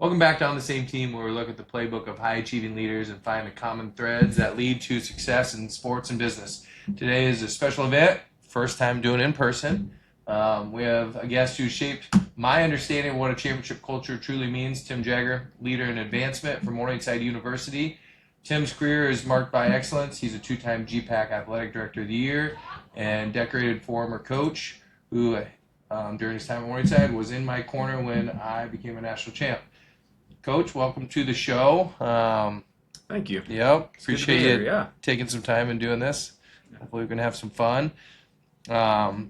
Welcome back to On the Same Team, where we look at the playbook of high achieving leaders and find the common threads that lead to success in sports and business. Today is a special event, first time doing it in person. We have a guest who shaped my understanding of what a championship culture truly means, Tim Jager, leader in advancement from Morningside University. Tim's career is marked by excellence. He's a two-time GPAC Athletic Director of the Year and decorated former coach who, during his time at Morningside, was in my corner when I became a national champ. Coach, welcome to the show. Thank you. Yep, It's good to be appreciate here, you yeah. taking some time and doing this. Hopefully we can have some fun. I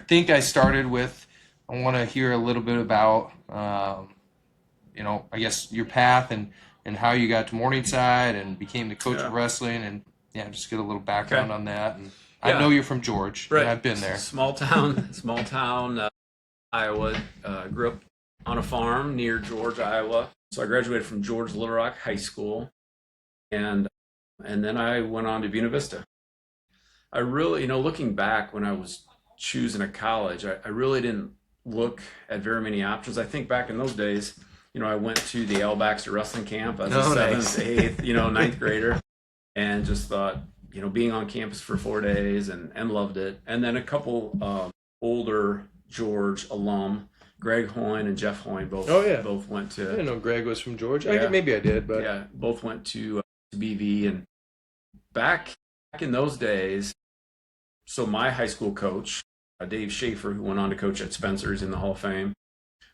think I started with, I want to hear a little bit about, I guess your path and how you got to Morningside and became the coach of wrestling, and just get a little background on that. And I know you're from George, Right. and I've been there. Small town, Iowa. Grew up on a farm near George, Iowa. So I graduated from George Little Rock High School, and then I went on to Buena Vista. I really, looking back when I was choosing a college, I really didn't look at very many options. I think back in those days, I went to the Al Baxter wrestling camp as a seventh, eighth, ninth grader, and just thought, being on campus for 4 days and loved it. And then a couple older George alum, Greg Hoyne and Jeff Hoyne, both went to. I didn't know Greg was from George. Yeah. Maybe I did, but both went to BV. And back in those days, so my high school coach, Dave Schaefer, who went on to coach at Spencer's in the Hall of Fame,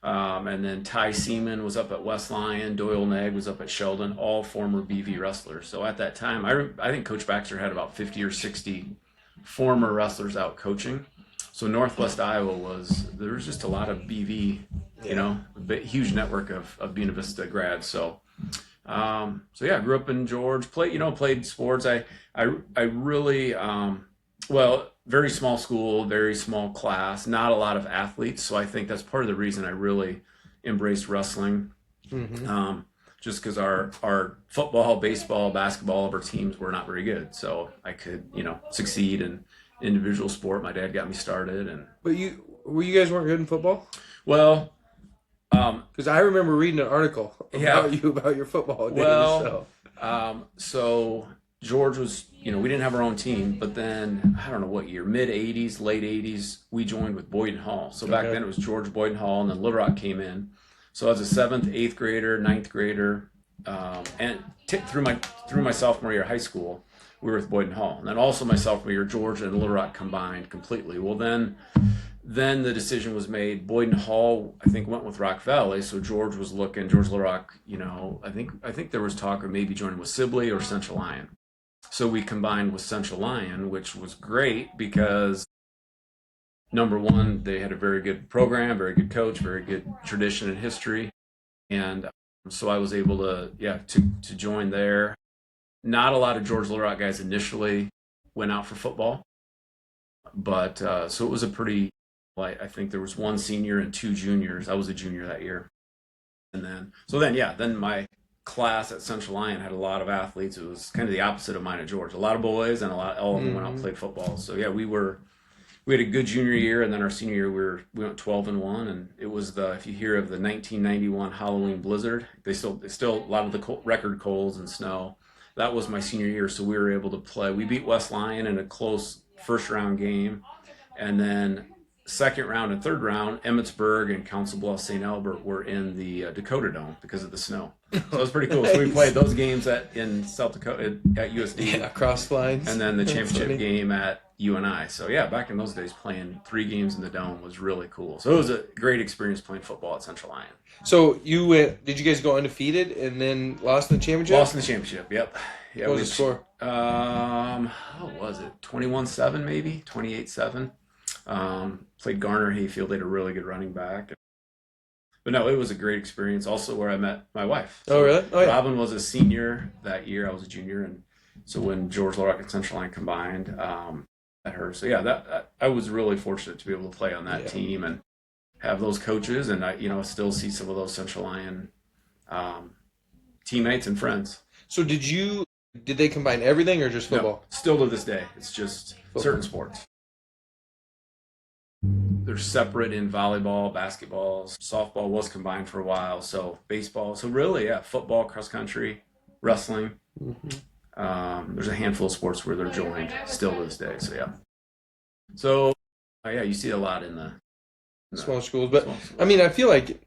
and then Ty Seaman was up at West Lyon, Doyle Negg was up at Sheldon, all former BV wrestlers. So at that time, I think Coach Baxter had about 50 or 60 former wrestlers out coaching. So Northwest Iowa there was just a lot of BV, a huge network of Buena Vista grads. So grew up in George, played sports. I really, very small school, very small class, not a lot of athletes. So I think that's part of the reason I really embraced wrestling. mm-hmm. Just because our football, baseball, basketball of our teams were not very good. So I could, succeed in individual sport. My dad got me started. But you guys weren't good in football? Well, because I remember reading an article about your football days. So George was, we didn't have our own team, but then I don't know what year, mid 80s, late 80s, we joined with Boyden Hall. So back then it was George, Boyden Hall, and then Little Rock came in. So as a seventh, eighth grader, ninth grader, and through my sophomore year of high school, we were with Boyden Hall. And then also my sophomore year, George and Little Rock combined completely. Well, then the decision was made. Boyden Hall, I think, went with Rock Valley. So George was looking, George Little Rock, I think there was talk of maybe joining with Sibley or Central Lyon. So we combined with Central Lyon, which was great because, number one, they had a very good program, very good coach, very good tradition and history. And so I was able to join there. Not a lot of George Little Rock guys initially went out for football, but so it was a pretty, I think there was one senior and two juniors. I was a junior that year. And then my class at Central Lyon had a lot of athletes. It was kind of the opposite of mine at George. A lot of boys and all of them went out and played football. So we had a good junior year, and then our senior year we went 12-1, and it was if you hear of the 1991 Halloween blizzard, they still a lot of the record colds and snow. That was my senior year, so we were able to play. We beat West Lyon in a close first round game, and then second round and third round, Emmitsburg and Council Bluffs St. Albert were in the Dakota Dome because of the snow. So it was pretty cool. Nice. So we played those games in South Dakota at USD. Yeah, cross lines. And then the championship game at UNI. So back in those days, playing 3 games in the Dome was really cool. So it was a great experience playing football at Central Lyon. So did you guys go undefeated and then lost in the championship? Lost in the championship, yep. What was the score? How was it? 21-7 maybe? 28-7. Played Garner Hayfield. They had a really good running back. But no, it was a great experience. Also where I met my wife. So really? Oh, yeah. Robin was a senior that year. I was a junior. And so when George Little Rock and Central Lyon combined, at her. So that I was really fortunate to be able to play on that team and have those coaches. And I still see some of those Central Lyon teammates and friends. So did they combine everything or just football? No, still to this day. It's just football. Certain sports. they're separate in volleyball, basketball, softball was combined for a while. So baseball. So really, yeah, football, cross country, wrestling. There's a handful of sports where they're joined still to this day. So yeah. So yeah, you see a lot in the Small schools. But small schools. I mean, I feel like,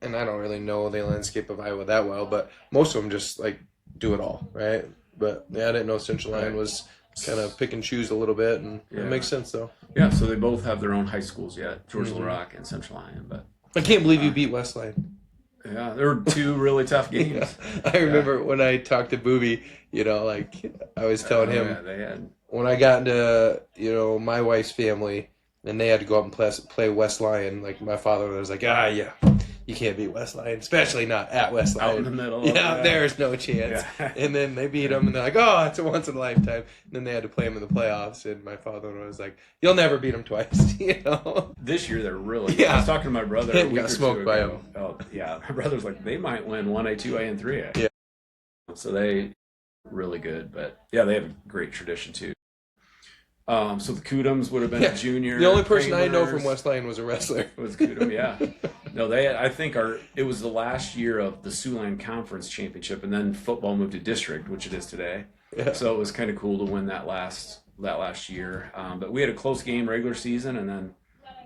and I don't really know the landscape of Iowa that well, but most of them just like do it all, right? But yeah, I didn't know Central Line was kind of pick and choose a little bit, and it makes sense though. Yeah, so they both have their own high schools yet, George Little Rock and Central Iron. But I can't believe you beat Westline. yeah, there were two really tough games. I remember when I talked to Booby, like I was telling him Yeah, they had. when I got into my wife's family and they had to go up and play West Lion, like my father was like, yeah, you can't beat West Lion, especially not at West Lion. Out in the middle. Yeah, there's no chance. Yeah. And then they beat them, and they're like, oh, it's a once in a lifetime. And then they had to play them in the playoffs, and my father was like, you'll never beat them twice, This year they're really. Yeah. I was talking to my brother. Got a week or smoked two by ago. him. Oh yeah, my brother's like they might win 1A, 2A, and 3A. Yeah. So they really good, but yeah, they have a great tradition too. So the Kudums would have been a junior. The only person I know Chambers from West Lion was a wrestler. was Kudum, yeah. No, I think it was the last year of the Siouxland Conference Championship, and then football moved to district, which it is today. Yeah. So it was kind of cool to win that last year. But we had a close game regular season, and then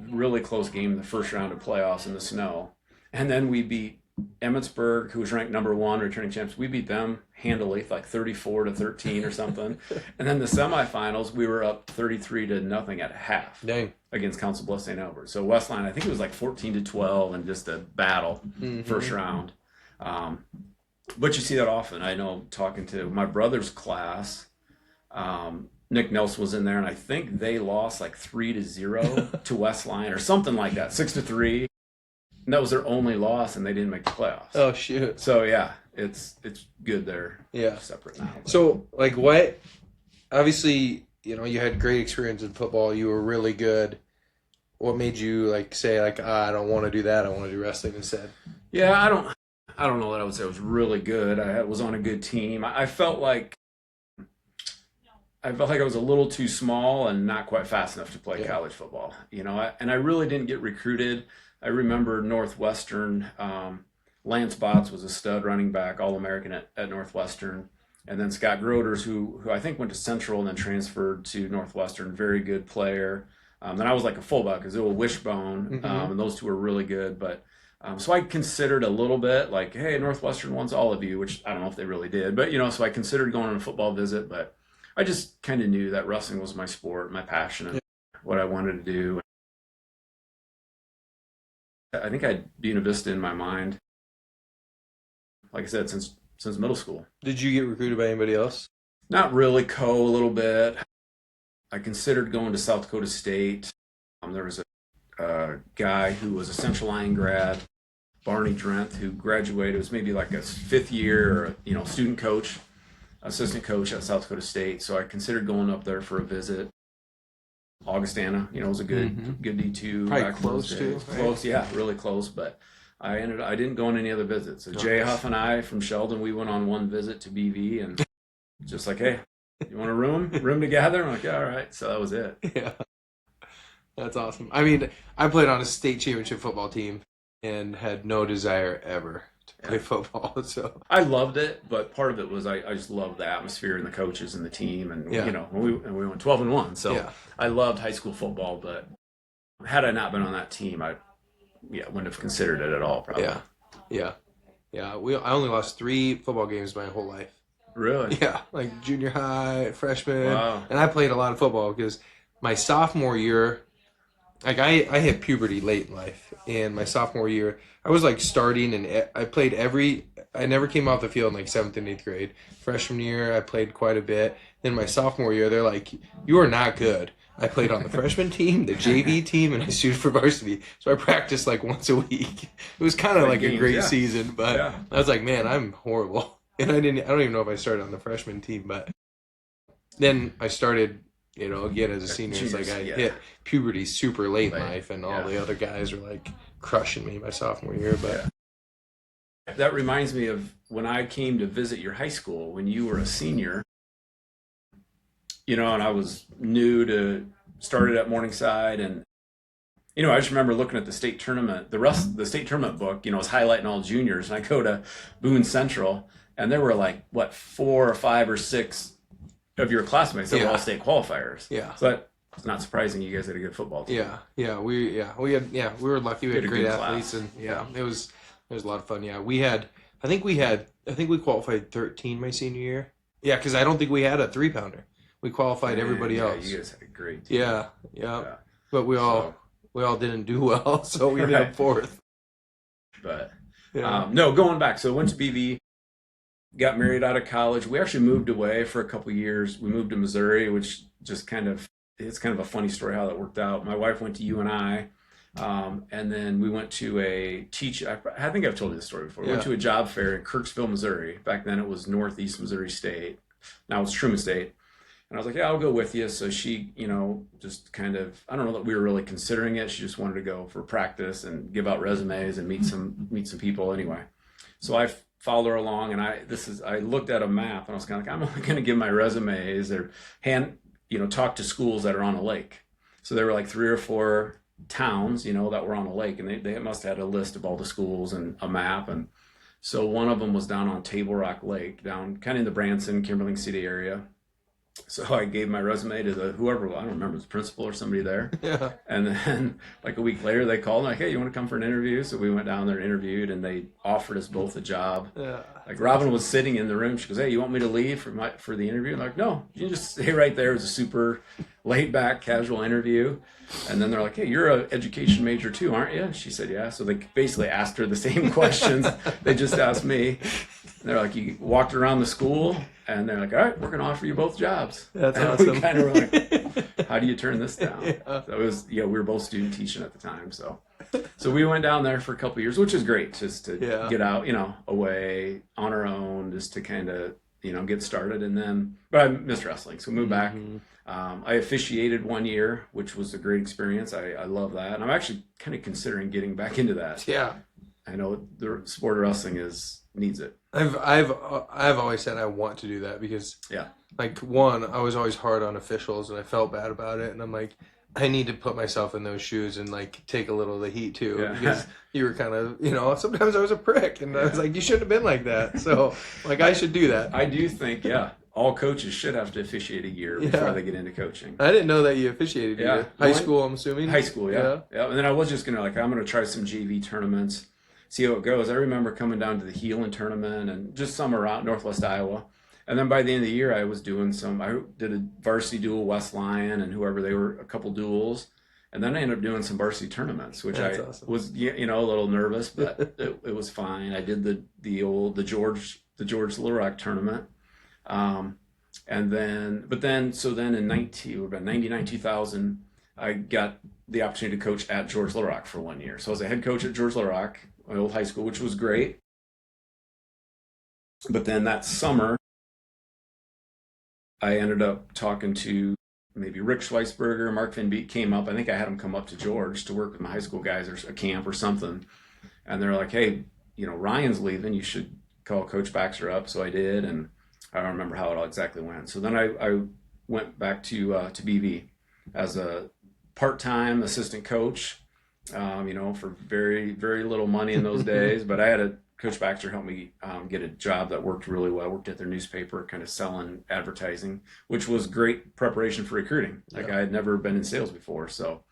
really close game in the first round of playoffs in the snow. And then we beat Emmitsburg, who was ranked number 1, returning champs. We beat them handily, like 34-13 or something. And then the semifinals, we were up 33-0 at half. Dang. Against Council Bluffs St. Albert. So Westline, I think it was like 14-12 and just a battle first round. But you see that often. I know talking to my brother's class, Nick Nelson was in there, and I think they lost like 3-0 to Westline or something like that, 6-3. And that was their only loss, and they didn't make the playoffs. Oh, shoot. So yeah, it's good they're separate now. But. So like what? Obviously, you had great experience in football. You were really good. What made you say I don't want to do that. I want to do wrestling instead. Yeah, I don't know that I would say I was really good. I was on a good team. I felt like I was a little too small and not quite fast enough to play college football. And I really didn't get recruited. I remember Northwestern. Lance Botts was a stud running back, All-American at Northwestern. And then Scott Groders, who I think went to Central and then transferred to Northwestern, very good player. Then I was like a fullback, Azul Wishbone, and those two were really good. But so I considered a little bit like, hey, Northwestern wants all of you, which I don't know if they really did. But, so I considered going on a football visit. But I just kind of knew that wrestling was my sport, my passion, and what I wanted to do. I think I had Buena Vista in my mind, like I said, since middle school. Did you get recruited by anybody else? Not really, a little bit. I considered going to South Dakota State. There was a guy who was a Central Line grad, Barney Drenth, who graduated. It was maybe like a 5th year, student coach, assistant coach at South Dakota State. So I considered going up there for a visit. Augustana, was a good D2. Probably close too. Right? Close, yeah, really close. But I didn't go on any other visits. So Jay Huff and I from Sheldon, we went on one visit to BV and just like, hey, you want a room together? I'm like, yeah, all right. So that was it. Yeah, that's awesome. I mean, I played on a state championship football team and had no desire ever to play football. So I loved it, but part of it was I just loved the atmosphere and the coaches and the team, and we went 12-1. So I loved high school football, but had I not been on that team, I wouldn't have considered it at all. Probably. Yeah. I only lost 3 football games my whole life. Really? Yeah, like junior high, freshman. Wow. And I played a lot of football because my sophomore year, I hit puberty late in life. And my sophomore year, I was starting and I played I never came off the field in 7th and 8th grade. Freshman year, I played quite a bit. Then my sophomore year, they're like, you are not good. I played on the freshman team, the JV team, and I suited for varsity. So I practiced once a week. It was kind of a great season, but I was like, man, I'm horrible. And I don't even know if I started on the freshman team, but then I started, again as a senior. It's I hit puberty super late in life, and all the other guys were crushing me my sophomore year. But that reminds me of when I came to visit your high school when you were a senior. And I was new to started at Morningside, and I just remember looking at the state tournament, the state tournament book, was highlighting all juniors, and I go to Boone Central, and there were like, what, 4 or 5 or 6 of your classmates that were all state qualifiers. Yeah. So it's not surprising you guys had a good football team. We were lucky. We had great athletes, class. and it was a lot of fun. Yeah, I think we qualified 13 my senior year. Yeah, because I don't think we had a 3-pounder. We qualified everybody else. You guys had a great team. Yeah. But we all didn't do well, so we ended up 4th. But no, going back. So I went to BV, got married out of college. We actually moved away for a couple of years. We moved to Missouri, which just it's kind of a funny story how that worked out. My wife went to UNI, and then we went to I think I've told you this story before. We went to a job fair in Kirksville, Missouri. Back then it was Northeast Missouri State. Now it's Truman State. And I was like, yeah, I'll go with you. So she, just kind of, I don't know that we were really considering it. She just wanted to go for practice and give out resumes and meet some people anyway. So I followed her along, and I looked at a map, and I was kind of like, I'm only going to give my resumes or talk to schools that are on a lake. So there were like 3 or 4 towns, that were on a lake, and they must have had a list of all the schools and a map. And so one of them was down on Table Rock Lake, down kind of in the Branson, Kimberling City area. So I gave my resume to whoever, I don't remember, the principal or somebody there. Yeah. And then like a week later, they called me like, hey, you want to come for an interview? So we went down there and interviewed, and they offered us both a job. Yeah. Like Robin was sitting in the room. She goes, hey, you want me to leave for the interview? I'm like, no, you can just stay right there. It was a super laid back, casual interview. And then they're like, hey, you're an education major too, aren't you? She said, yeah. So they basically asked her the same questions they just asked me. And they're like, you walked around the school, and they're like, all right, we're going to offer you both jobs. That's and awesome. We kind of were like, how do you turn this down? So it was, we were both student teaching at the time. So we went down there for a couple of years, which is great, just to get out, away on our own, just to kind of, get started. And then, but I missed wrestling. So we moved back. I officiated 1 year, which was a great experience. I love that. And I'm actually kind of considering getting back into that. Yeah. I know the sport of wrestling needs it. I've always said I want to do that because like I was always hard on officials, and I felt bad about it, and I'm like, I need to put myself in those shoes and like take a little of the heat too, because you were kind of sometimes I was a prick, and I was like, you shouldn't have been like that. So like I should do that. I do think all coaches should have to officiate a year before they get into coaching. I didn't know that you officiated either. High school, I'm assuming. High school, yeah. And then I was just gonna I'm gonna try some JV tournaments, see how it goes. I remember coming down to the Heelan tournament and just some around Northwest Iowa. And then by the end of the year, I did a varsity duel, West Lyon and whoever, they were a couple duels. And then I ended up doing some varsity tournaments, which awesome. Was, a little nervous, but it was fine. I did the George Little Rock tournament. And then in 99, 2000, I got the opportunity to coach at George Little Rock for 1 year. So I was a head coach at George Little Rock, my old high school, which was great. But then that summer, I ended up talking to maybe Rick Schweisberger, Mark Van Beek came up. I think I had him come up to George to work with my high school guys or a camp or something. And they're like, hey, Ryan's leaving. You should call Coach Baxter up. So I did, and I don't remember how it all exactly went. So then I went back to BV as a part-time assistant coach, for very, very little money in those days. But I had Coach Baxter help me get a job that worked really well. I worked at their newspaper, kind of selling advertising, which was great preparation for recruiting. Like I had never been in sales before. So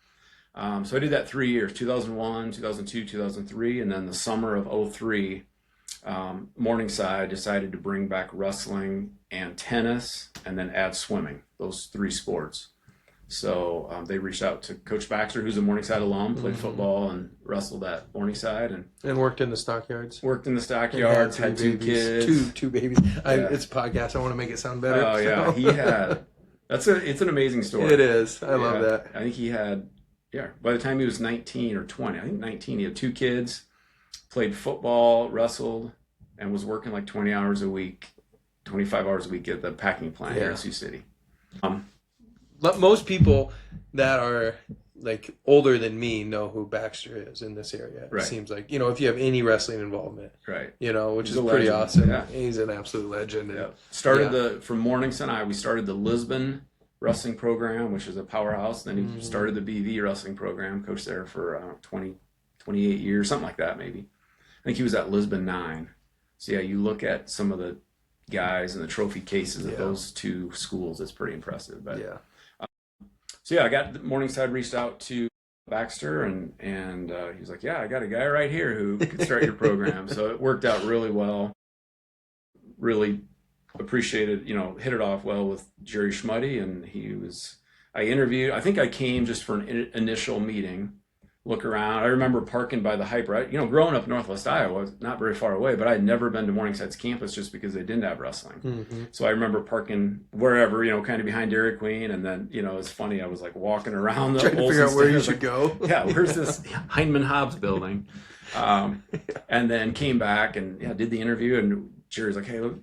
I did that 3 years, 2001, 2002, 2003. And then the summer of 2003, Morningside decided to bring back wrestling and tennis and then add swimming, those 3 sports. So they reached out to Coach Baxter, who's a Morningside alum, played football and wrestled at Morningside, and worked in the stockyards. Had 2 kids, two babies. It's a podcast. I want to make it sound better. Oh yeah, he had. It's an amazing story. It is. I love that. I think he had. Yeah, by the time he was 19 or 20, I think 19, he had 2 kids, played football, wrestled, and was working like 20 hours a week, 25 hours a week at the packing plant here in Sioux City. Most people that are like older than me know who Baxter is in this area. It seems like, if you have any wrestling involvement, which is pretty awesome. Yeah. He's an absolute legend. Started from Morningside, we started the Lisbon wrestling program, which is a powerhouse. Then he started the BV wrestling program, coached there for 28 years, something like that, maybe. I think he was at Lisbon 9. So yeah, you look at some of the guys and the trophy cases at those two schools, it's pretty impressive. But so yeah, I got Morningside reached out to Baxter, and he was like, yeah, I got a guy right here who could start your program. So it worked out really well. Really appreciated, hit it off well with Jerry Schmuddy, and I interviewed, I think I came just for an initial meeting, look around. I remember parking by the Hyper. Growing up in Northwest Iowa, not very far away, but I had never been to Morningside's campus just because they didn't have wrestling. So I remember parking wherever, kind of behind Dairy Queen, and then, it's funny, I was like walking around the trying to figure out where you should go. Yeah, where's this Heinemann Hobbs building? And then came back and did the interview, and Jerry's like, hey, look,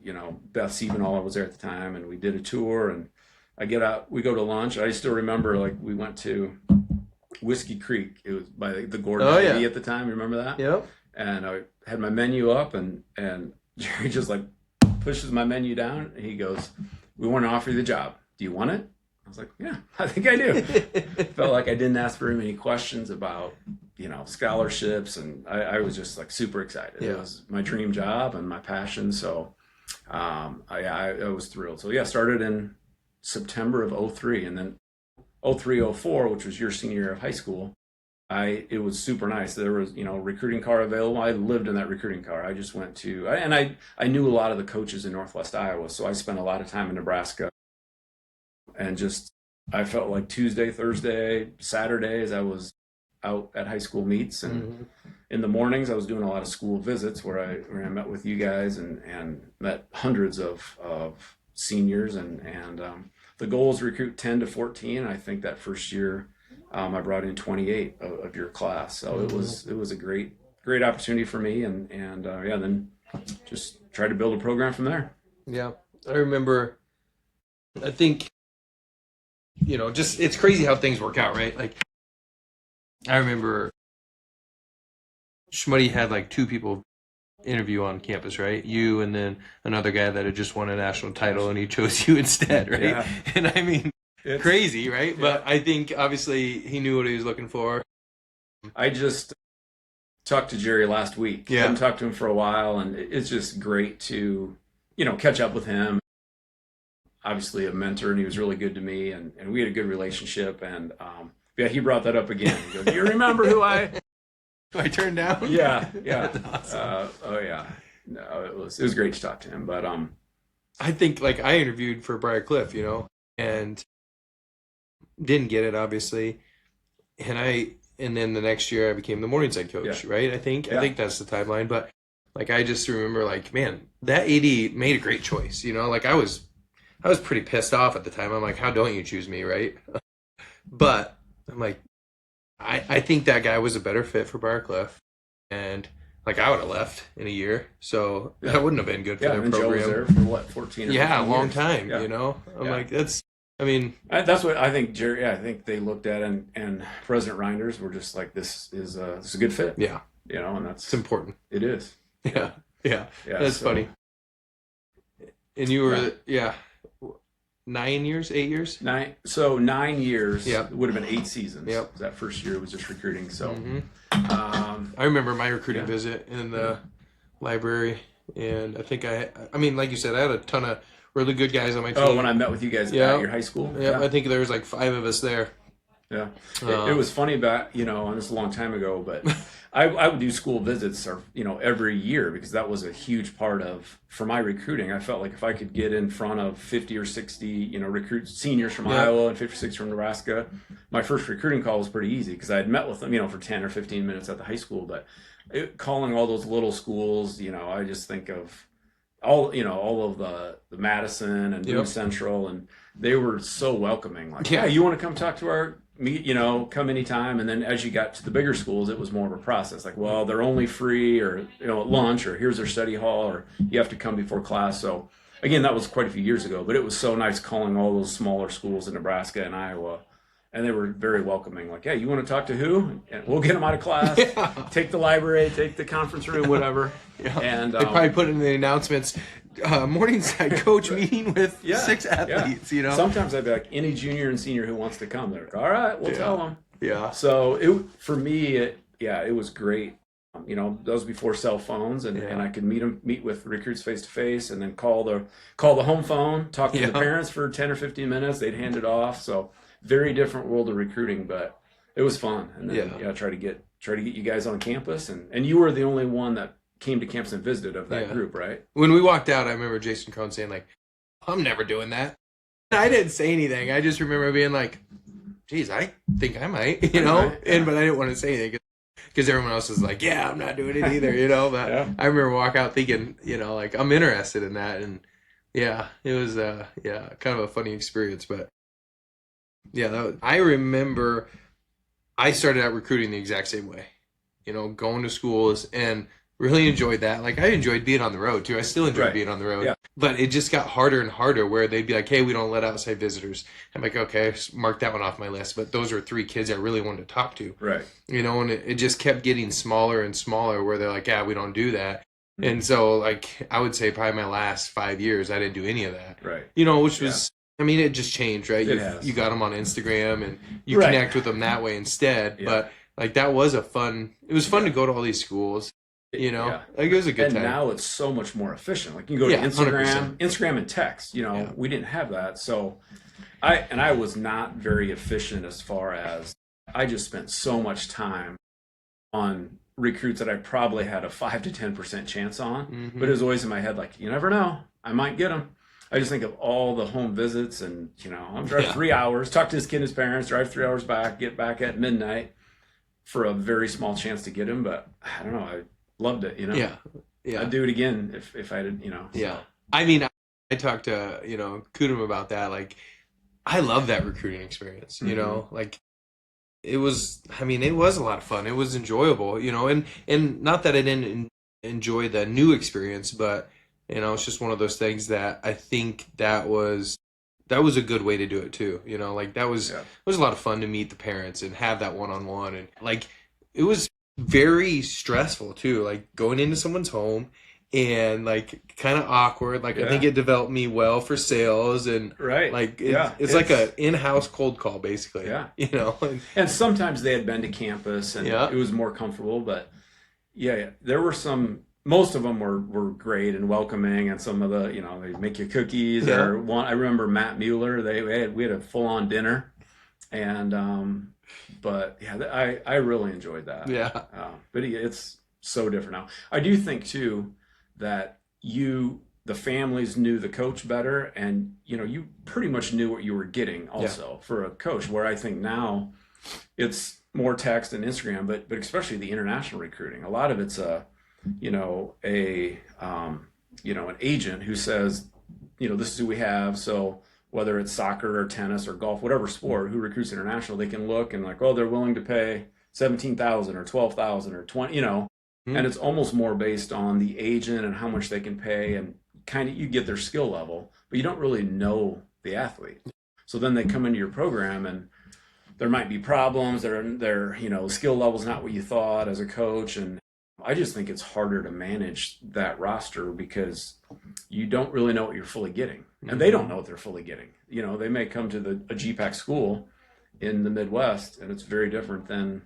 Beth Siebenall was there at the time, and we did a tour, and I get out, we go to lunch. I still remember, we went to Whiskey Creek. It was by the Gordon Ivy at the time. You remember that? Yep. And I had my menu up, and Jerry just pushes my menu down, and he goes, we want to offer you the job. Do you want it? I was like, yeah, I think I do. Felt like I didn't ask very many questions about, scholarships, and I was just super excited. It was my dream job and my passion. So I was thrilled. So started in September of 03, and then 03-04, which was your senior year of high school, it was super nice. There was, recruiting car available. I lived in that recruiting car. I just went to, and I knew a lot of the coaches in Northwest Iowa, so I spent a lot of time in Nebraska, and I felt like Tuesday, Thursday, Saturdays, I was out at high school meets, and in the mornings I was doing a lot of school visits where I met with you guys and met hundreds of seniors, and the goal is to recruit 10 to 14. I think that first year I brought in 28 of your class, so it was a great opportunity for me, and then just tried to build a program from there. Yeah, I remember. I think just it's crazy how things work out, right? I remember Schmuddy had two people interview on campus, right? You and then another guy that had just won a national title, and he chose you instead, right? Yeah. And I mean, it's crazy, right? Yeah. But I think obviously he knew what he was looking for. I just talked to Jerry last week. I hadn't talked to him for a while, and it's just great to, catch up with him. Obviously a mentor, and he was really good to me, and we had a good relationship, and he brought that up again. He goes, do you remember who I turned down? Yeah. That's awesome. No, it was great to talk to him. But I think I interviewed for Briarcliff, and didn't get it, obviously. And then the next year I became the Morningside coach, right? I think that's the timeline. But I just remember man, that AD made a great choice. I was pretty pissed off at the time. I'm like, how don't you choose me, right? But I'm like, I think that guy was a better fit for Briarcliff, and I would have left in a year, so that wouldn't have been good for their program. Joe was there for what, 14 or 15 a long years. time. I'm like, that's what I think Jerry. I think they looked at it, and President Reinders were just like, this is a good fit. Yeah, and it's important. It is. Yeah. That's funny. And you were 9 years, 8 years? 9. So 9 years. Yeah. Would have been 8 seasons. Yep. That first year was just recruiting. So I remember my recruiting visit in the library, and I think like you said, I had a ton of really good guys on my team. Oh, when I met with you guys at your high school? Yeah, I think there was 5 of us there. Yeah. It was funny about, and this is a long time ago, but I would do school visits every year, because that was a huge part for my recruiting. I felt like if I could get in front of 50 or 60, recruit seniors from Iowa and 50 or 60 from Nebraska, my first recruiting call was pretty easy, because I had met with them, for 10 or 15 minutes at the high school. But calling all those little schools, I just think of all of the Madison and Boone Central, and they were so welcoming. You want to come talk to our meet, come anytime. And then as you got to the bigger schools, it was more of a process. They're only free, or, at lunch, or here's their study hall, or you have to come before class. So again, that was quite a few years ago, but it was so nice calling all those smaller schools in Nebraska and Iowa. And they were very welcoming. Hey, you want to talk to who? And we'll get them out of class, take the library, take the conference room, whatever. And they probably put in the announcements, Morningside coach meeting with Yeah, 6 athletes, you know? Sometimes I'd be like, any junior and senior who wants to come, they're like, all right, we'll tell them. Yeah. So for me, it was great. That was before cell phones, and I could meet with recruits face to face, and then call the home phone, talk to the parents for 10 or 15 minutes. They'd hand it off. So very different world of recruiting, but it was fun. And then try to get you guys on campus, and you were the only one that came to campus and visited of that group, right? When we walked out, I remember Jason Crone saying like, "I'm never doing that." And I didn't say anything. I just remember being like, "Geez, I think I might," you know. But I didn't want to say anything because everyone else was like, "Yeah, I'm not doing it either," you know. But I remember walk out thinking, like I'm interested in that, and it was kind of a funny experience. But I remember I started out recruiting the exact same way, going to schools and really enjoyed that. Like I enjoyed being on the road too. I still enjoy being on the road. Yeah. But it just got harder and harder where they'd be like, "Hey, we don't let outside visitors." I'm like, "Okay, mark that one off my list." But those were 3 kids I really wanted to talk to. Right. And it just kept getting smaller and smaller where they're like, "Yeah, we don't do that." Mm-hmm. And so like I would say probably my last 5 years I didn't do any of that. Right. Which was it just changed, right? You got them on Instagram and you connect with them that way instead. Yeah. But like that was it was fun to go to all these schools. Like it was a good time. And now it's so much more efficient. Like you can go to Instagram and text. We didn't have that. So I was not very efficient as far as I just spent so much time on recruits that I probably had a 5 to 10% chance on. Mm-hmm. But it was always in my head like, you never know, I might get them. I just think of all the home visits and, I'm driving 3 hours, talk to this kid and his parents, drive 3 hours back, get back at midnight for a very small chance to get him. But I don't know, I loved it, Yeah. I'd do it again if I did, Yeah. So. I mean, I talked to, Kudum about that. Like, I love that recruiting experience, mm-hmm. Like it was a lot of fun. It was enjoyable, and not that I didn't enjoy the new experience, but it's just one of those things that I think that was a good way to do it too. Like it was a lot of fun to meet the parents and have that one-on-one, and like it was very stressful too, like going into someone's home and like kind of awkward. Like I think it developed me well for sales and like it's like a in-house cold call basically. And sometimes they had been to campus and it was more comfortable, but there were most of them were great and welcoming, and some of the they make you cookies or one. I remember Matt Mueller. We had a full-on dinner, and but I really enjoyed that. But it's so different now. I do think too that the families knew the coach better, and you pretty much knew what you were getting also for a coach. Where I think now it's more text and Instagram, but especially the international recruiting, a lot of it's an agent who says, this is who we have. So whether it's soccer or tennis or golf, whatever sport, who recruits international, they can look and like, oh, they're willing to pay $17,000 or $12,000 or $20,000, and it's almost more based on the agent and how much they can pay, and kind of you get their skill level, but you don't really know the athlete. So then they come into your program and there might be problems. Their skill level's not what you thought as a coach, and I just think it's harder to manage that roster because you don't really know what you're fully getting, and they don't know what they're fully getting. They may come to a GPAC school in the Midwest, and it's very different than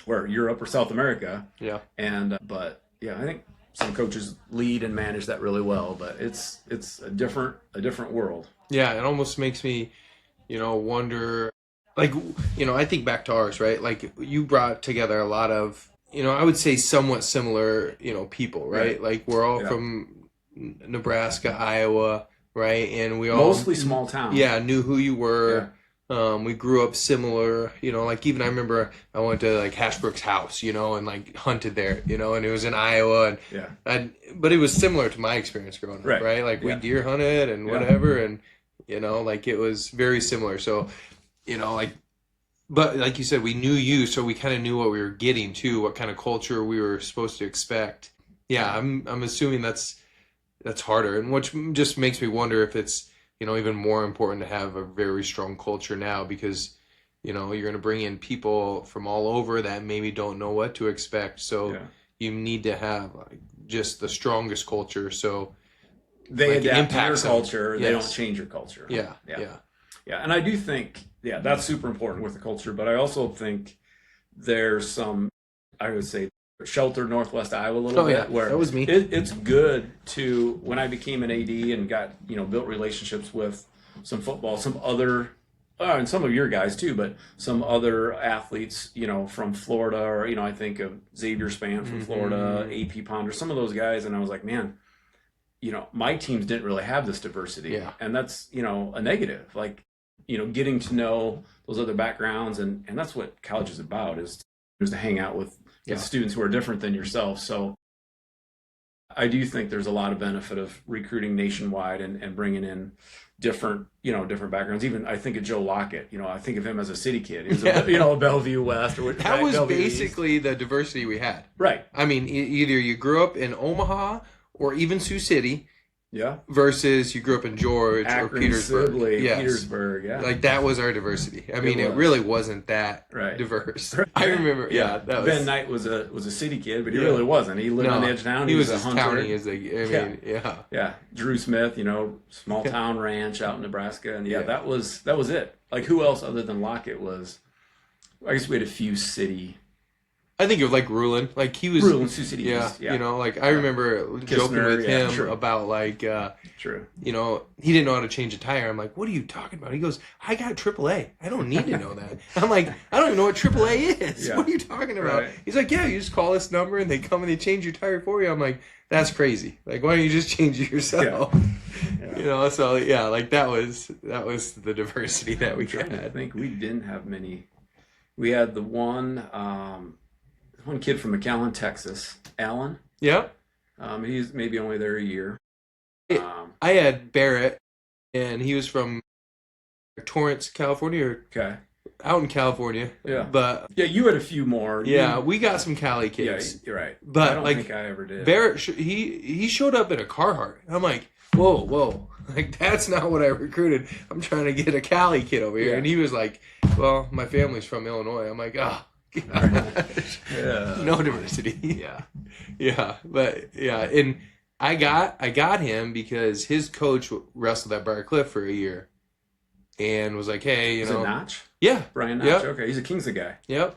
where Europe or South America. But I think some coaches lead and manage that really well, but it's a different world. Yeah, it almost makes me, wonder. Like, I think back to ours, right? Like you brought together a lot of, I would say somewhat similar, people, right? Like we're all from Nebraska, Iowa, right? And we all mostly small town. Knew who you were. We grew up similar, like even I remember I went to like Hashbrook's house, and like hunted there, and it was in Iowa, and but it was similar to my experience growing up, right? Like we deer hunted and whatever, and like it was very similar. So, but like you said, we knew you, so we kind of knew what we were getting to, what kind of culture we were supposed to expect. I'm assuming that's harder, and which just makes me wonder if it's even more important to have a very strong culture now, because you're going to bring in people from all over that maybe don't know what to expect. So you need to have just the strongest culture. So They like, adapt to your impacts them. culture. They Yes. don't change your culture. Yeah. Yeah. And I do think, that's super important with the culture. But I also think there's some, I would say, sheltered Northwest Iowa a little bit. Where that was me. It's good to, when I became an AD and got, built relationships with some football, some other, and some of your guys too, but some other athletes, from Florida, or, I think of Xavier Span from Florida, AP Ponder, some of those guys. And I was like, man, my teams didn't really have this diversity. Yeah. And that's, a negative. Like, getting to know those other backgrounds. And that's what college is about, is to hang out with students who are different than yourself. So I do think there's a lot of benefit of recruiting nationwide and bringing in different backgrounds. Even I think of Joe Lockett. I think of him as a city kid. He was a Bellevue West. That was Bellevue basically the diversity we had. Right. I mean, either you grew up in Omaha or even Sioux City. Yeah. Versus you grew up in George Akron, or Petersburg. Sibley, Petersburg. Yeah. Like that was our diversity. I mean, it really wasn't that diverse. I remember. Yeah. That was, Ben Knight was a city kid, but he really wasn't. He lived on the edge of town. He was a as hunter. towny as Yeah. Drew Smith, small town ranch out in Nebraska, and that was it. Like, who else other than Lockett was? I guess we had a few city. I think it was like Rulin. Like he was Rulin, Sioux City. Yeah. Yeah. Like I remember joking with him true. about like True. he didn't know how to change a tire. I'm like, what are you talking about? He goes, I got AAA. I don't need to know that. I'm like, I don't even know what AAA is. Yeah. What are you talking about? Right. He's like, yeah, you just call this number and they come and they change your tire for you. I'm like, that's crazy. Like, why don't you just change it yourself? Yeah. So like that was the diversity that we had. I think we didn't have many. We had the one kid from McAllen, Texas, Allen. Yeah. He's maybe only there a year. I had Barrett, and he was from Torrance, California, or out in California. Yeah. But you had a few more. Yeah, we got some Cali kids. Yeah, you're right. But I don't think I ever did. Barrett, he showed up in a Carhartt. I'm like, whoa, like that's not what I recruited. I'm trying to get a Cali kid over here, Yeah. and he was like, well, my family's from Illinois. I'm like, no diversity. But and I got him because his coach wrestled at Briarcliff for a year, and was like, hey, Is it Notch? Yeah, Brian Notch. Yep. Okay, he's a Kingsley guy. Yep.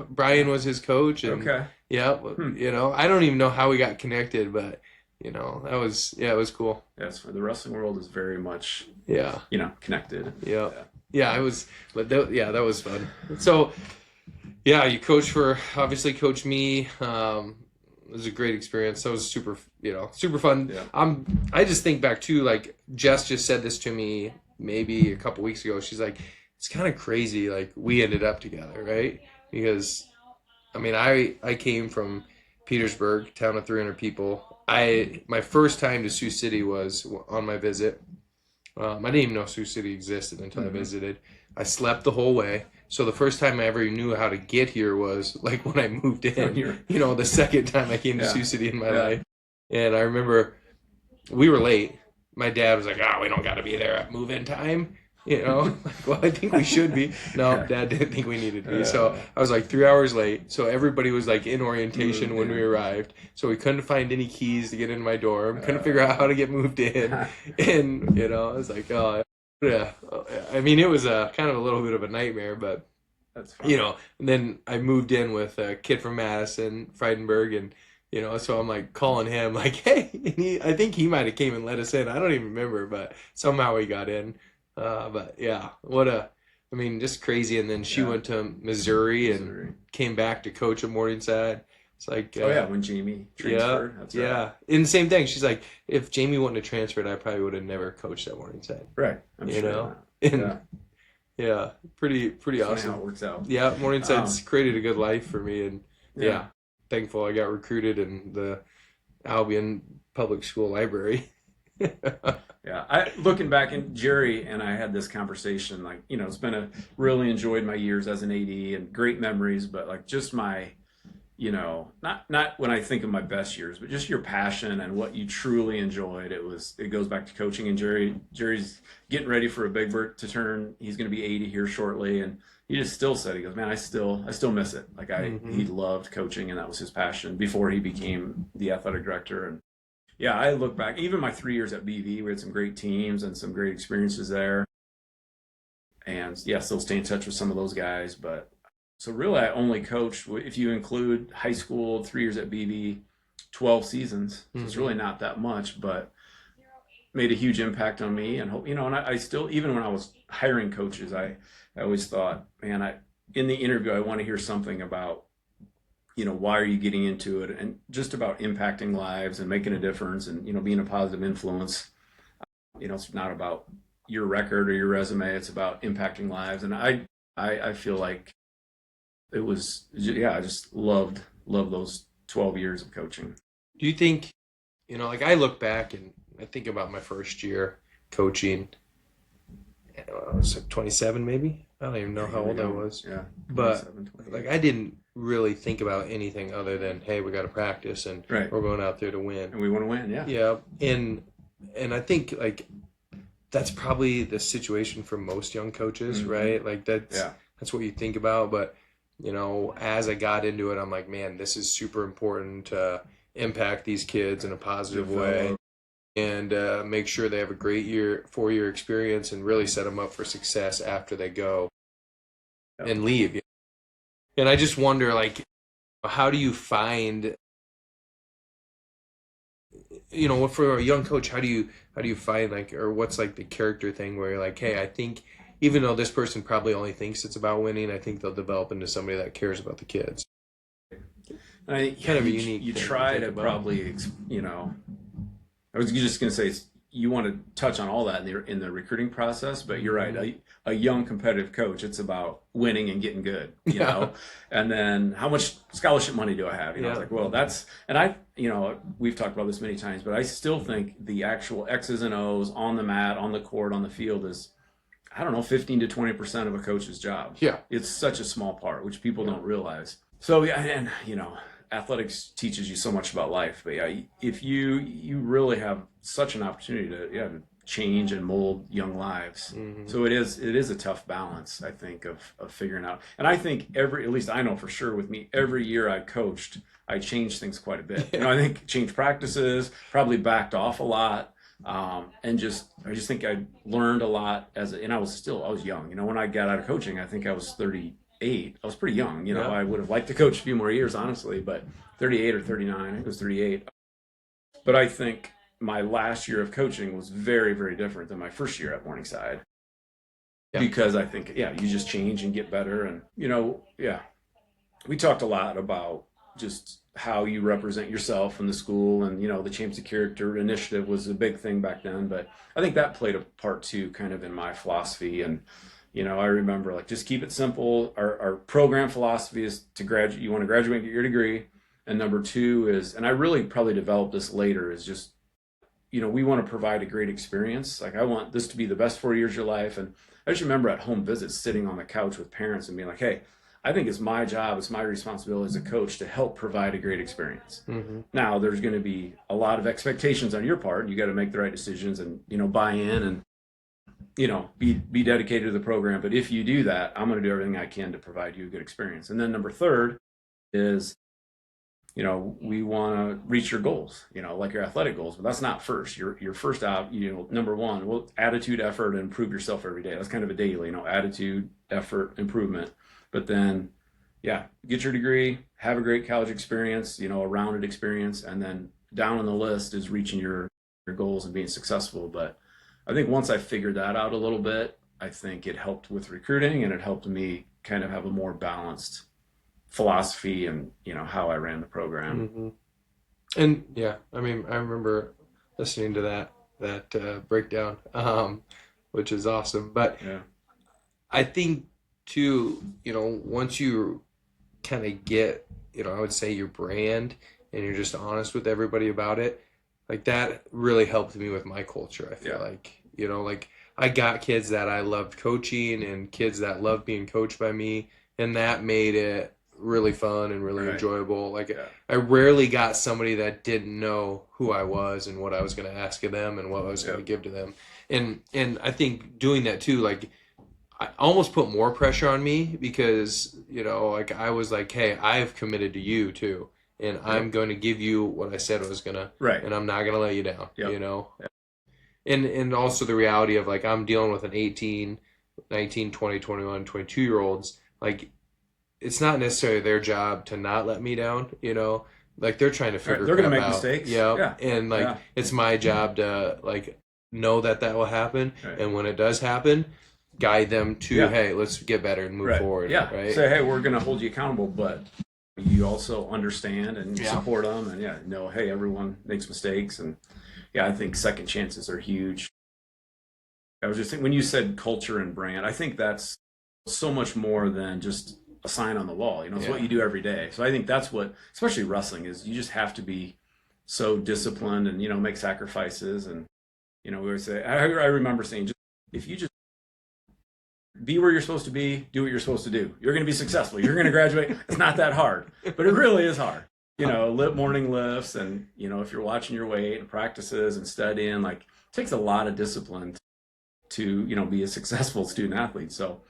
Brian was his coach, and I don't even know how we got connected, but it was cool. Yes, the wrestling world is very much connected. It was, but that was fun. So. Yeah, you obviously coached me. It was a great experience. That was super fun. Yeah. I just think back too, like Jess just said this to me maybe a couple weeks ago. She's like, it's kind of crazy. Like we ended up together, right? Because, I mean, I came from Petersburg, town of 300 people. My first time to Sioux City was on my visit. I didn't even know Sioux City existed until I visited. I slept the whole way. So the first time I ever knew how to get here was like when I moved in, the second time I came to Sioux City in my life. And I remember we were late. My dad was like, we don't got to be there at move-in time. Well, I think we should be. No, Dad didn't think we needed to be. So I was like 3 hours late. So everybody was like in orientation when we arrived. So we couldn't find any keys to get in my dorm. Couldn't figure out how to get moved in. And, I was like, yeah. I mean, it was kind of a little bit of a nightmare, but, that's fun. And then I moved in with a kid from Madison, Friedenberg, and, so I'm like calling him like, hey, and I think he might have came and let us in. I don't even remember, but somehow he got in. But yeah, just crazy. And then she went to Missouri and came back to coach at Morningside. It's like, when Jamie transferred. That's right. And the same thing. She's like, if Jamie wouldn't have transferred, I probably would have never coached at Morningside. Right. I'm sure. And, pretty Funny awesome. how it works out. Yeah, Morningside's created a good life for me, and thankful I got recruited in the Albion Public School Library. Looking back, and Jerry and I had this conversation. Like, it's been really enjoyed my years as an AD and great memories, but like just my. Not when I think of my best years, but just your passion and what you truly enjoyed. It goes back to coaching, and Jerry's getting ready for a big vert to turn. He's going to be 80 here shortly, and he just still said, he goes, man, I still miss it. Like he loved coaching, and that was his passion before he became the athletic director. And Yeah, I look back, even my 3 years at BV, we had some great teams and some great experiences there. And yeah, still stay in touch with some of those guys. But so really, I only coached, if you include high school, 3 years at BV, 12 seasons. So it's really not that much, but made a huge impact on me. And hope, and I still, even when I was hiring coaches, I always thought, man, in the interview, I want to hear something about, why are you getting into it, and just about impacting lives and making a difference and, being a positive influence. It's not about your record or your resume. It's about impacting lives. And I feel like it was, yeah, I just loved those 12 years of coaching. Do you think, like I look back and I think about my first year coaching. I was like 27 maybe. I don't even know how old I was. Yeah. But like I didn't really think about anything other than, hey, we got to practice and right. we're going out there to win. And we want to win, yeah. Yeah. And I think like that's probably the situation for most young coaches, right? Like that's what you think about. But, as I got into it, I'm like, man, this is super important to impact these kids in a positive way and make sure they have a great 4-year experience and really set them up for success after they go and leave. And I just wonder, like, how do you find, for a young coach, how do you find, like, or what's like the character thing where you're like, hey, I think even though this person probably only thinks it's about winning, I think they'll develop into somebody that cares about the kids. Kind of a unique. You try to probably, I was just going to say, you want to touch on all that in the recruiting process, but you're right. A young competitive coach, it's about winning and getting good, you know, and then how much scholarship money do I have? It's like, well, we've talked about this many times, but I still think the actual X's and O's on the mat, on the court, on the field is, 15 to 20% of a coach's job. Yeah. It's such a small part, which people don't realize. So, and athletics teaches you so much about life, but if you really have such an opportunity to change and mold young lives. So it is a tough balance, I think, of figuring out. And I think at least I know for sure with me, every year I coached, I changed things quite a bit. I think changed practices, probably backed off a lot. And I just think I learned a lot and I was young, when I got out of coaching, I think I was 38. I was pretty young, I would have liked to coach a few more years, honestly, but 38 or 39, I think it was 38. But I think my last year of coaching was very, very different than my first year at Morningside. Because I think, you just change and get better. And, we talked a lot about just how you represent yourself in the school, and the Champs of Character initiative was a big thing back then, but I think that played a part too, kind of in my philosophy. And I remember, like, just keep it simple. Our program philosophy is you want to graduate and get your degree, and number two is, and I really probably developed this later, is just we want to provide a great experience. Like, I want this to be the best 4 years of your life. And I just remember at home visits sitting on the couch with parents and being like, hey, I think it's my job, it's my responsibility as a coach to help provide a great experience. Now, there's going to be a lot of expectations on your part. You got to make the right decisions and, buy in and, be dedicated to the program. But if you do that, I'm going to do everything I can to provide you a good experience. And then number third is, we want to reach your goals, like your athletic goals, but that's not first. Your first out, number one, attitude, effort, and improve yourself every day. That's kind of a daily, attitude, effort, improvement. But then, get your degree, have a great college experience, a rounded experience, and then down on the list is reaching your goals and being successful. But I think once I figured that out a little bit, I think it helped with recruiting, and it helped me kind of have a more balanced philosophy and, how I ran the program. And I remember listening to that breakdown, which is awesome. But I think too, once you kind of get, I would say your brand and you're just honest with everybody about it, like that really helped me with my culture. I feel like, like I got kids that I loved coaching and kids that loved being coached by me, and that made it really fun and really enjoyable. Like I rarely got somebody that didn't know who I was and what I was going to ask of them and what I was going to give to them. And I think doing that too, like I almost put more pressure on me because, like I was like, hey, I've committed to you too. and I'm going to give you what I said I was gonna, Right. and I'm not gonna let you down. Yep. You know, and also the reality of like I'm dealing with an 18, 19, 20, 21, 22 year olds. Like it's not necessarily their job to not let me down. You know, like they're trying to figure. They're gonna crap make out. mistakes. Yeah, Yeah. and like Yeah. it's my job to like know that will happen, Right. and when it does happen, guide them to Yeah. hey, let's get better and move Right. forward. Yeah. Right. Say, hey, we're gonna hold you accountable, but you also understand and Yeah. support them, and know, hey, everyone makes mistakes, and I think second chances are huge. I was just thinking when you said culture and brand, I think that's so much more than just a sign on the wall. You know, it's what you do every day. So I think that's what, especially wrestling, is you just have to be so disciplined and make sacrifices. And we would say, I remember saying, if you just be where you're supposed to be, do what you're supposed to do, you're going to be successful. You're going to graduate. It's not that hard, but it really is hard. Morning lifts, and if you're watching your weight and practices and studying, like it takes a lot of discipline to be a successful student athlete. So,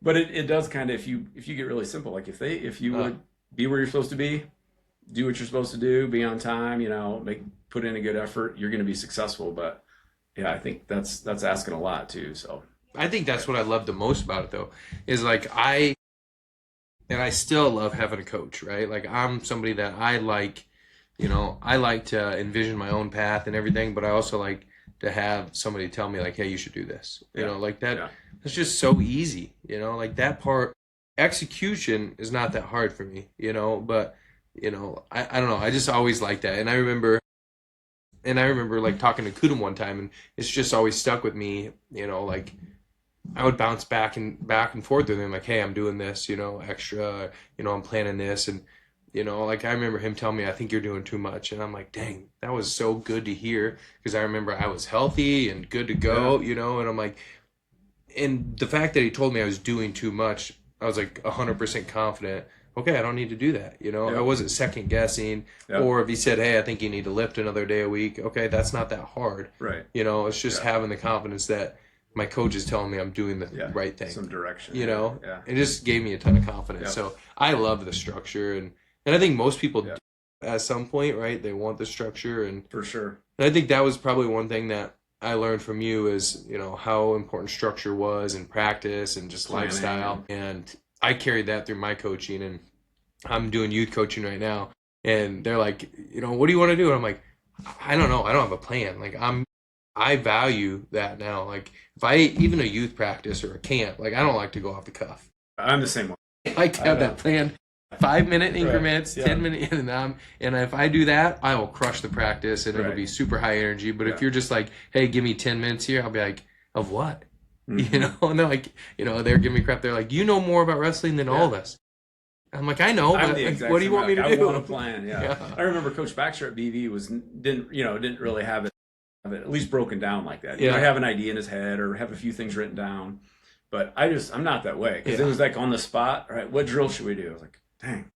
but it does kind of, if you get really simple, like if you would be where you're supposed to be, do what you're supposed to do, be on time, put in a good effort, you're going to be successful. But I think that's asking a lot too. So I think that's what I love the most about it, though, is like I still love having a coach, right? Like I'm somebody that I like to envision my own path and everything, but I also like to have somebody tell me like, hey, you should do this, like that. Yeah. It's just so easy, like that part. Execution is not that hard for me, but I don't know. I just always like that. And I remember like talking to Kudum one time, and it's just always stuck with me, like I would bounce back and forth with him, like, hey, I'm doing this, extra, I'm planning this. And, like I remember him telling me, I think you're doing too much. And I'm like, dang, that was so good to hear. Because I remember I was healthy and good to go, and I'm like, and the fact that he told me I was doing too much, I was like 100% confident. Okay, I don't need to do that. I wasn't second guessing. Or if he said, hey, I think you need to lift another day a week. Okay, that's not that hard. Right. It's just having the confidence that my coach is telling me I'm doing the right thing. Some direction. It just gave me a ton of confidence. Yeah. So I love the structure, and I think most people do at some point, right? They want the structure, and for sure. And I think that was probably one thing that I learned from you is, how important structure was in practice and just planning. Lifestyle. And I carried that through my coaching, and I'm doing youth coaching right now. And they're like, what do you want to do? And I'm like, I don't know. I don't have a plan. Like I value that now. Like if even a youth practice or a camp, like I don't like to go off the cuff. I'm the same way. I like to have that plan, 5-minute increments, 10-minute, and if I do that, I will crush the practice, and it'll be super high energy. But if you're just like, hey, give me 10 minutes here, I'll be like, of what? Mm-hmm. And they're like, they're giving me crap. They're like, you know more about wrestling than all of us. I'm like, I know, but what do you want me to do? I want a plan. Yeah. I remember Coach Baxter at BV didn't really have it at least broken down like that. He might have an idea in his head or have a few things written down, but I'm not that way, because it was like on the spot. All right, what drill should we do? I was like, dang,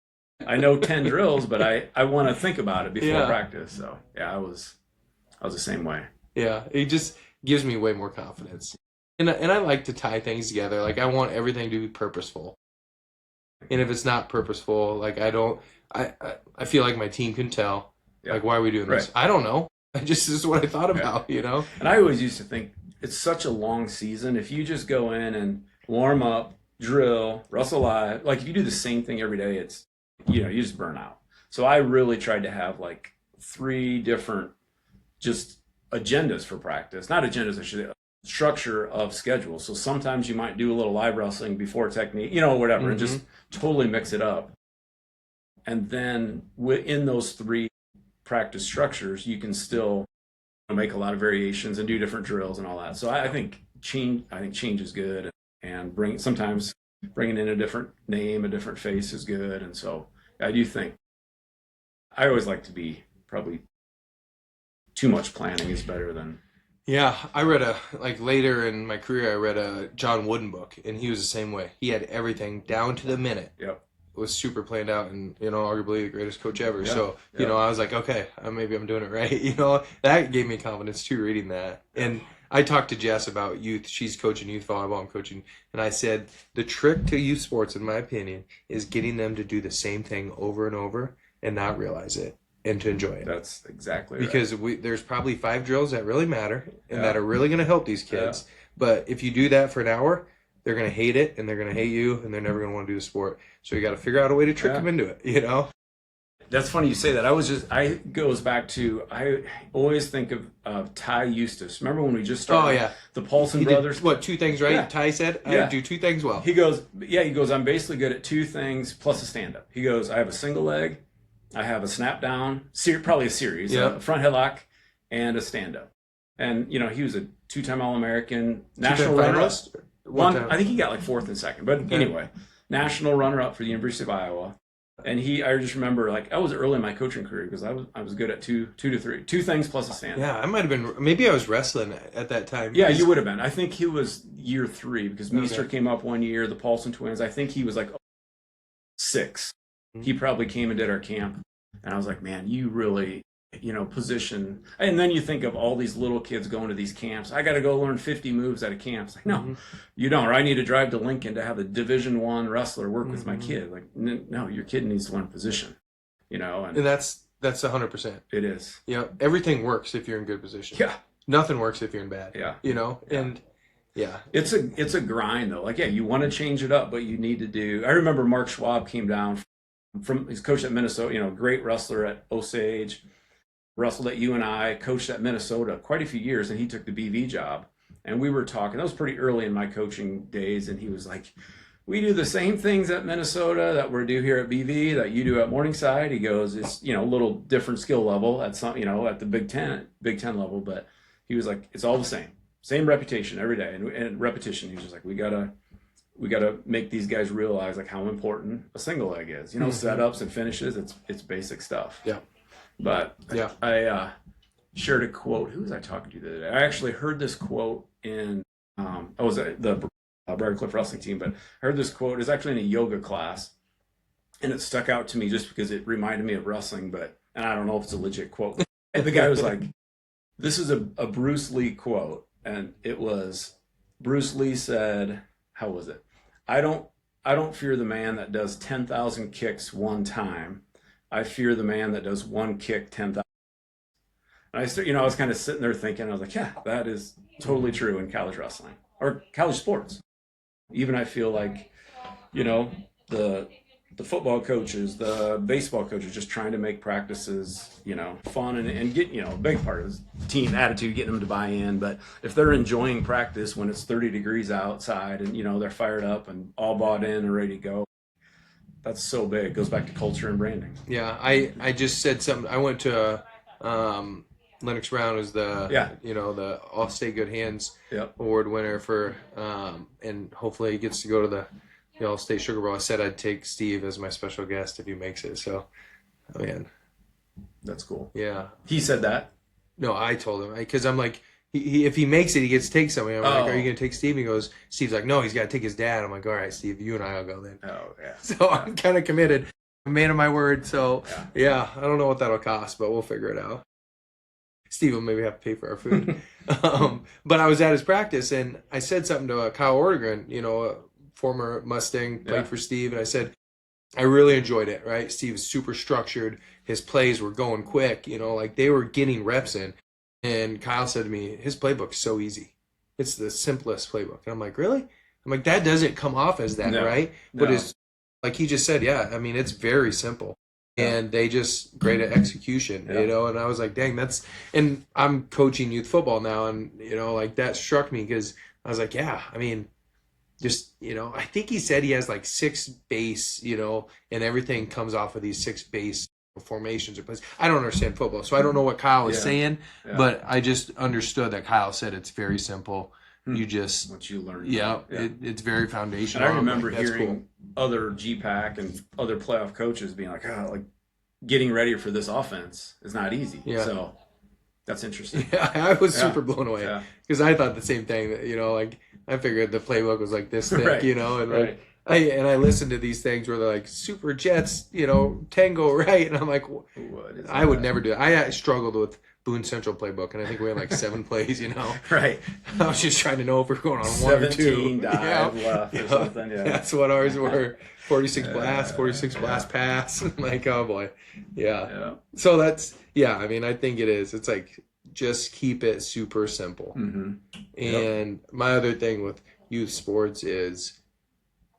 I know 10 drills, but I want to think about it before practice. So I was the same way. Yeah, it just gives me way more confidence, and I like to tie things together. Like I want everything to be purposeful. And if it's not purposeful, like I feel like my team can tell, like, why are we doing this? I don't know. This is what I thought about, And I always used to think it's such a long season. If you just go in and warm up, drill, wrestle live, like if you do the same thing every day, it's, you just burn out. So I really tried to have like 3 different just agendas for practice. Not agendas, I should say, structure of schedule. So sometimes you might do a little live wrestling before technique, whatever, and just totally mix it up. And then in those 3 practice structures, you can still make a lot of variations and do different drills and all that. So I think change is good, and sometimes bringing in a different name, a different face is good. And so I do think I always like to be probably too much planning is better than. Yeah, I read later in my career, I read a John Wooden book, and he was the same way. He had everything down to the minute. Yep. It was super planned out, and, arguably the greatest coach ever. Yeah. So, I was like, okay, maybe I'm doing it right. That gave me confidence too, reading that. And I talked to Jess about youth. She's coaching youth volleyball, I'm coaching. And I said, the trick to youth sports, in my opinion, is getting them to do the same thing over and over and not realize it and to enjoy it. That's exactly because there's probably 5 drills that really matter and that are really going to help these kids. Yeah. But if you do that for an hour, they're going to hate it and they're going to hate you and they're never going to want to do the sport. So you got to figure out a way to trick them into it, you know? That's funny you say that. I goes back to, I always think of Ty Eustace. Remember when we just started the Paulson brothers? Did, 2 things, right? Yeah. Ty said, I do 2 things well. He goes, I'm basically good at 2 things plus a stand-up. He goes, I have a single leg, I have a snap down, probably a series, a front headlock, and a stand-up. And, you know, he was a 2-time All-American, national runner-up. I think he got like 4th and 2nd. But anyway, national runner-up for the University of Iowa. And I just remember, like, I was early in my coaching career because I was good at 2 to 3, 2 things plus a stand. Yeah, I might have been. Maybe I was wrestling at that time. Yeah, you would have been. I think he was year 3 because Meester came up one year. The Paulson twins. I think he was like 6. Mm-hmm. He probably came and did our camp, and I was like, man, you really, position. And then you think of all these little kids going to these camps. I got to go learn 50 moves at a camp. It's like, no, you don't. Or I need to drive to Lincoln to have a Division I wrestler work with my kid. Like, no, your kid needs to learn position. And that's 100%. It is. Yeah, everything works if you're in good position. Yeah, nothing works if you're in bad. Yeah, and it's a grind though. Like, you want to change it up, but you need to do. I remember Mark Schwab came down from his coach at Minnesota. Great wrestler at Osage. Wrestled at UNI, coached at Minnesota quite a few years, and he took the BV job. And we were talking, that was pretty early in my coaching days, and he was like, we do the same things at Minnesota that we do here at BV that you do at Morningside. He goes, it's, a little different skill level at some, at the Big Ten level, but he was like, it's all the same reputation every day. And repetition, he was just like, we gotta make these guys realize like how important a single leg is, setups and finishes. It's basic stuff. Yeah. But I shared a quote. Who was I talking to the other day? I actually heard this quote in, I was at the Briar Cliff wrestling team, but I heard this quote. It's actually in a yoga class, and it stuck out to me just because it reminded me of wrestling, and I don't know if it's a legit quote. And the guy was like, this is a Bruce Lee quote, and it was, Bruce Lee said, how was it? I don't fear the man that does 10,000 kicks one time. I fear the man that does one kick 10,000. And I was kind of sitting there thinking, I was like, yeah, that is totally true in college wrestling or college sports. Even I feel like, the football coaches, the baseball coaches, just trying to make practices, fun and get, a big part is team attitude, getting them to buy in. But if they're enjoying practice when it's 30 degrees outside and, they're fired up and all bought in and ready to go, that's so big. It goes back to culture and branding. Yeah, I just said something. I went to Lennox Brown was the the All-State Good Hands Award winner for and hopefully he gets to go to the All-State Sugar Bowl. I said I'd take Steve as my special guest if he makes it. So, man, that's cool. Yeah, he said that. No, I told him because I'm like. If he makes it, he gets to take something. I'm like, are you going to take Steve? He goes, Steve's like, no, he's got to take his dad. I'm like, all right, Steve, you and I will go then. Oh, yeah. So I'm kind of committed. I'm a man of my word. So, yeah, I don't know what that'll cost, but we'll figure it out. Steve will maybe have to pay for our food. But I was at his practice, and I said something to Kyle Ortegren, a former Mustang, played for Steve, and I said, I really enjoyed it, right? Steve's super structured. His plays were going quick, like they were getting reps in. And Kyle said to me, his playbook's so easy. It's the simplest playbook. And I'm like, really? I'm like, that doesn't come off as that, right? But it's like he just said, it's very simple. And they just great at execution, and I was like, dang, and I'm coaching youth football now. And, like that struck me because I was like, I think he said he has like 6 base, and everything comes off of these 6 base formations or plays. I don't understand football, so I don't know what Kyle is saying, but I just understood that Kyle said it's very simple. You just what you learn. It's very foundational. And I remember hearing other GPAC and other playoff coaches being like, getting ready for this offense is not easy. Yeah. So that's interesting. Yeah, I was super blown away because I thought the same thing. That I figured the playbook was like this thick, and I listened to these things where they're like super jets, tango right, and I'm like, I would never do it. I struggled Boone Central playbook, and I think we had like 7 plays, you know. Right. I was just trying to know if we're going on 1 or 2. 17 dive left or something. Yeah. That's what ours were. 46 blast, 46 blast pass. Like, oh boy. Yeah. So that's, I mean, I think it is. It's like, just keep it super simple. Mm-hmm. And my other thing with youth sports is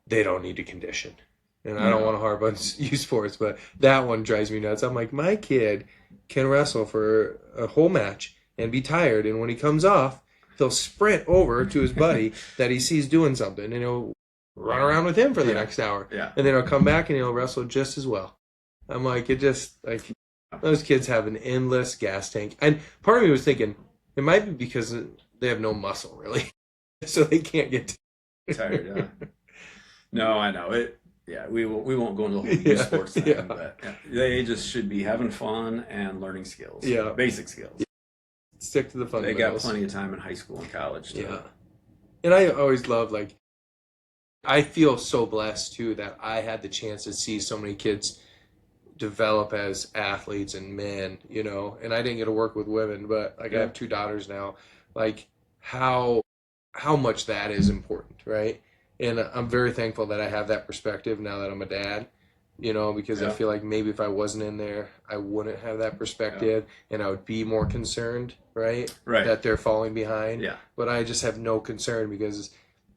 they don't need to condition. And I don't want to harp on youth sports, but that one drives me nuts. I'm like, my kid can wrestle for a whole match and be tired, and when he comes off, he'll sprint over to his buddy that he sees doing something, and he'll run around with him for the next hour. Yeah. And then he'll come back and he'll wrestle just as well. I'm like, it just, like, those kids have an endless gas tank. And part of me was thinking, it might be because they have no muscle, really. So they can't get tired, No, I know. It. Yeah, we won't go into the whole youth sports thing, but they just should be having fun and learning skills. Yeah. Basic skills. Stick to the fundamentals. They got plenty of time in high school and college, too. Yeah. And I always love, like, I feel so blessed, too, that I had the chance to see so many kids develop as athletes and men, you know. And I didn't get to work with women, but, like, I have 2 daughters now. Like, how much that is important, right? And I'm very thankful that I have that perspective now that I'm a dad, you know, because I feel like maybe if I wasn't in there, I wouldn't have that perspective and I would be more concerned, right? That they're falling behind. Yeah. But I just have no concern because,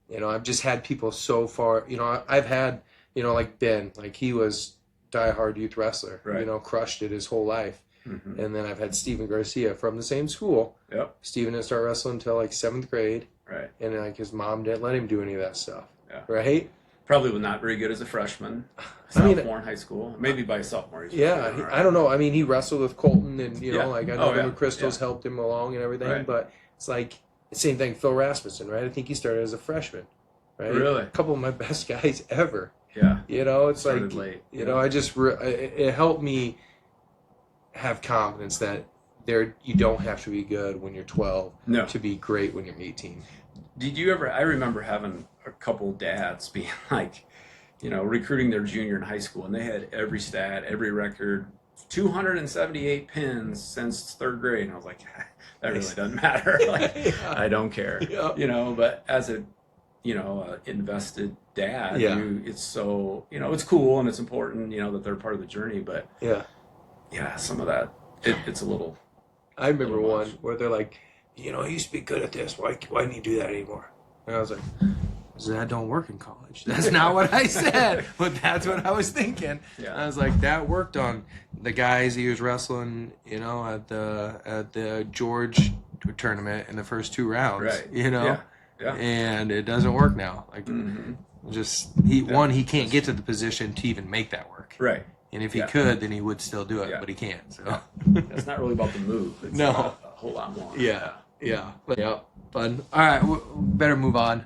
you know, I've just had people so far, you know, I've had, you know, like Ben, like he was diehard youth wrestler, you know, crushed it his whole life. Mm-hmm. And then I've had Steven Garcia from the same school. Yep. Steven didn't start wrestling until like 7th grade. Right. And like his mom didn't let him do any of that stuff. Yeah. Right? Probably was not very good as a freshman. Sophomore in high school. Maybe by sophomore. I don't know. I mean, he wrestled with Colton and, you know, like I know him and Crystal's helped him along and everything. Right. But it's like the same thing, Phil Rasmussen, right? I think he started as a freshman. Right? Really? A couple of my best guys ever. Yeah. You know, it's started like, late. You know, I just, it helped me have confidence that you don't have to be good when you're 12 to be great when you're 18. Did you ever, I remember having a couple dads being like, you know, recruiting their junior in high school, and they had every stat, every record, 278 pins since 3rd grade. And I was like, that really doesn't matter. Like, I don't care. You know, but as a, you know, invested dad, it's so, you know, it's cool and it's important, you know, that they're part of the journey. But some of that, it's a little. I remember one where they're like, you know, I used to be good at this. Why didn't you do that anymore? And I was like, that don't work in college. That's not what I said, but that's what I was thinking. Yeah. I was like, that worked on the guys he was wrestling, you know, at the George tournament in the first 2 rounds. Right. You know? Yeah. And it doesn't work now. Like he can't get to the position to even make that work. Right. And if he could, then he would still do it, but he can't. So it's not really about the move. It's about a whole lot more. Yeah. Fun. All right, better move on.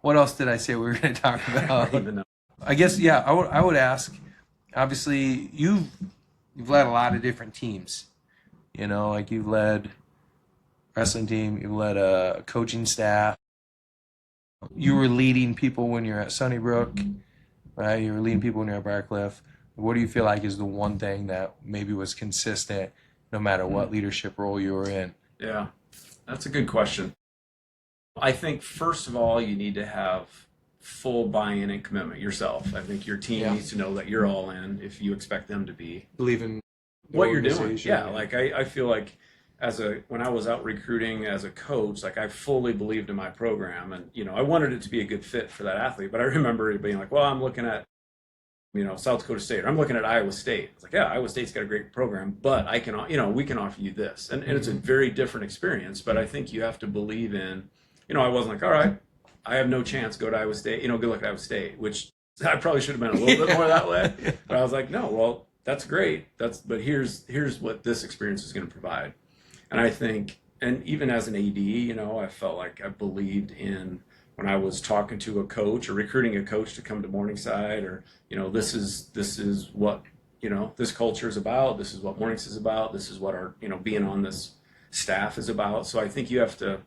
What else did I say we were going to talk about? I don't even know. I guess I would ask. Obviously, you've led a lot of different teams. You know, like you've led wrestling team, you've led a coaching staff. You were leading people when you're at Sunnybrook, right? You were leading people when you're at Briarcliff. What do you feel like is the one thing that maybe was consistent no matter what leadership role you were in? Yeah, that's a good question. I think, first of all, you need to have full buy-in and commitment yourself. I think your team needs to know that you're all in if you expect them to be. Believe in what you're doing. Yeah, like I feel like when I was out recruiting as a coach, like I fully believed in my program. And, you know, I wanted it to be a good fit for that athlete. But I remember it being like, well, I'm looking at, you know, South Dakota State, or I'm looking at Iowa State. It's like, yeah, Iowa State's got a great program, but I can, you know, we can offer you this. And it's a very different experience, but I think you have to believe in, you know, I wasn't like, all right, I have no chance, go to Iowa State, you know, good luck at Iowa State, which I probably should have been a little bit more that way. But I was like, no, well, that's great. But here's what this experience is going to provide. And I think, and even as an AD, you know, I felt like I believed in, when I was talking to a coach or recruiting a coach to come to Morningside, or, you know, this is what, you know, this culture is about. This is what Mornings is about. This is what our, you know, being on this staff is about. So I think you have to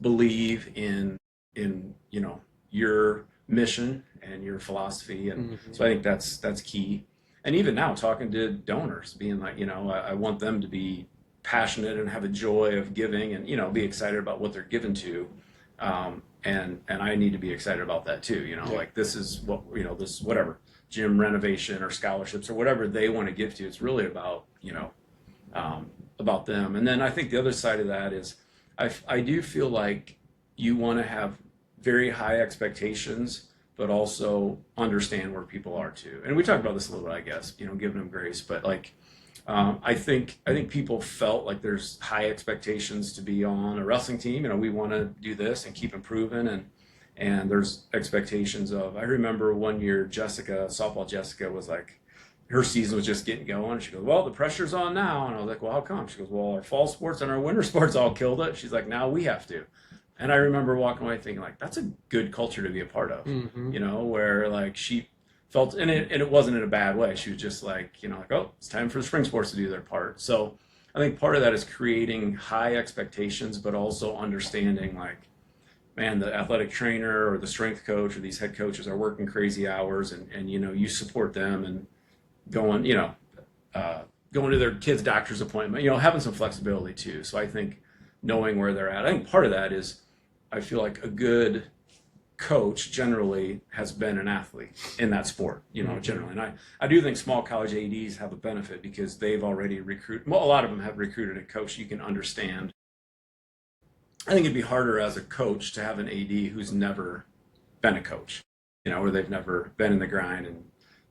believe in, you know, your mission and your philosophy. And so I think that's key. And even now, talking to donors, being like, you know, I want them to be passionate and have a joy of giving and, be excited about what they're given to. And I need to be excited about that too, like this is what, this whatever gym renovation or scholarships or whatever they want to give to you. It's really about, about them. And then I think the other side of that is I do feel like you want to have very high expectations, but also understand where people are too. And we talked about this a little bit, I guess, giving them grace, but like, I think people felt like there's high expectations to be on a wrestling team. We want to do this and keep improving, and there's expectations of. I remember one year, softball Jessica was like, her season was just getting going. She goes, "Well, the pressure's on now," and I was like, "Well, how come?" She goes, "Well, our fall sports and our winter sports all killed it." She's like, "Now we have to." And I remember walking away thinking like, that's a good culture to be a part of, where like she felt, and it wasn't in a bad way. She was just like, oh, it's time for the spring sports to do their part. So I think part of that is creating high expectations, but also understanding like, man, the athletic trainer or the strength coach or these head coaches are working crazy hours, and you support them and going to their kids' doctor's appointment, having some flexibility too. So I think knowing where they're at, I think part of that is I feel like a good coach generally has been an athlete in that sport, generally. And I do think small college ADs have a benefit because they've already recruited, a lot of them have recruited a coach you can understand. I think it'd be harder as a coach to have an AD who's never been a coach, where they've never been in the grind and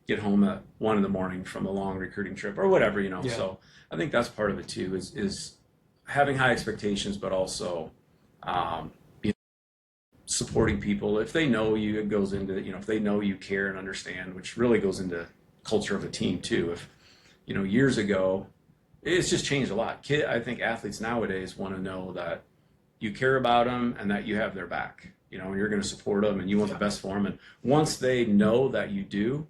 get home at 1 a.m. from a long recruiting trip or whatever, Yeah. So I think that's part of it too, is having high expectations, but also, supporting people. If they know you, it goes into, if they know you care and understand, which really goes into culture of a team too. If, years ago, it's just changed a lot. I think athletes nowadays want to know that you care about them and that you have their back, and you're going to support them and you want the best for them. And once they know that you do,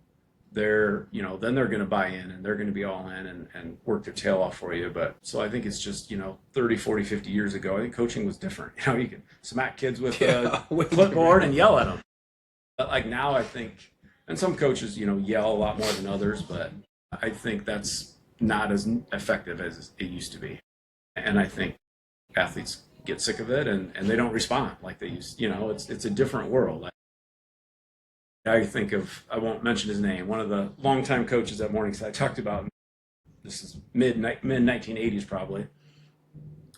they're, then they're going to buy in and they're going to be all in and work their tail off for you. But so I think it's just, 30, 40, 50 years ago, I think coaching was different. You could smack kids with a clipboard and yell at them. But like now I think, and some coaches, yell a lot more than others, but I think that's not as effective as it used to be. And I think athletes get sick of it and they don't respond like they used, it's a different world. I think of, I won't mention his name, one of the longtime coaches at Morningside talked about, this is mid 1980s probably,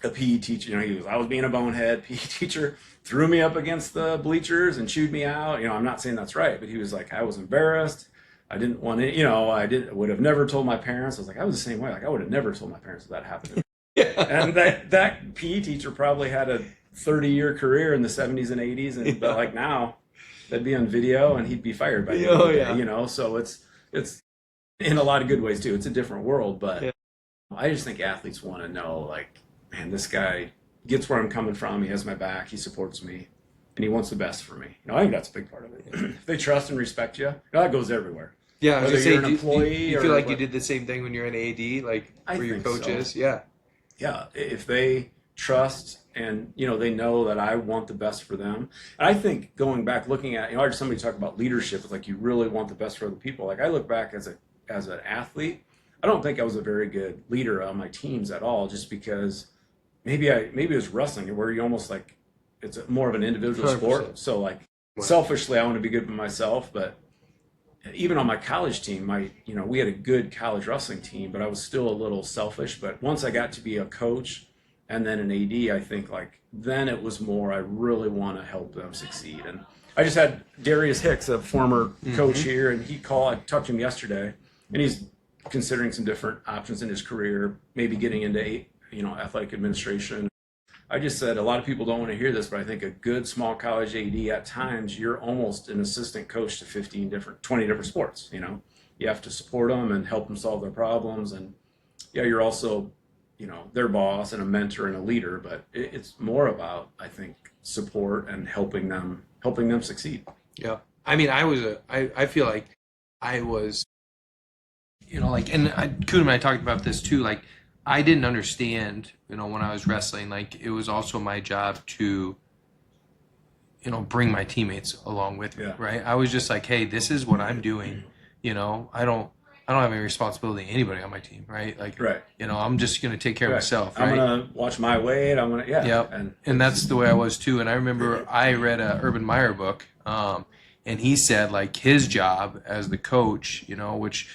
a PE teacher, he goes, I was being a bonehead, PE teacher threw me up against the bleachers and chewed me out. I'm not saying that's right, but he was like, I was embarrassed. I didn't want to, would have never told my parents. I was like, I was the same way. Like I would have never told my parents that happened to me. And that PE teacher probably had a 30-year career in the 70s and 80s. But like now, that'd be on video and he'd be fired by the end of the day, so it's in a lot of good ways too. It's a different world, but I just think athletes want to know like, man, this guy gets where I'm coming from. He has my back. He supports me and he wants the best for me. I think that's a big part of it. If they trust and respect you, that goes everywhere. Yeah. I was Whether you're say, an employee you feel like you did the same thing when you're an AD, like for your coaches. So. Yeah. If they trust and, they know that I want the best for them. And I think going back, looking at, I heard somebody talk about leadership, it's like you really want the best for other people. Like I look back as an athlete, I don't think I was a very good leader on my teams at all, just because maybe it was wrestling where you almost like, it's more of an individual 100%. Sport. So like selfishly, I want to be good for myself, but even on my college team, we had a good college wrestling team, but I was still a little selfish. But once I got to be a coach and then an AD, I think like then it was more, I really want to help them succeed. And I just had Darius Hicks, a former coach here, and I talked to him yesterday, and he's considering some different options in his career, maybe getting into, athletic administration. I just said, a lot of people don't want to hear this, but I think a good small college AD, at times, you're almost an assistant coach to 20 different sports, You have to support them and help them solve their problems. And you're also, their boss and a mentor and a leader, but it's more about, I think, support and helping them succeed. Yeah. I mean, I feel like I was, and Kuhn and I talked about this too, like, I didn't understand, when I was wrestling, like it was also my job to, bring my teammates along with me, right? I was just like, hey, this is what I'm doing. I don't I don't have any responsibility to anybody on my team, right? Like, Right. I'm just going to take care of Right. myself, I'm right? gonna watch my weight. I'm gonna Yep. And that's the way I was too. And I remember I read a Urban Meyer book, and he said like his job as the coach, which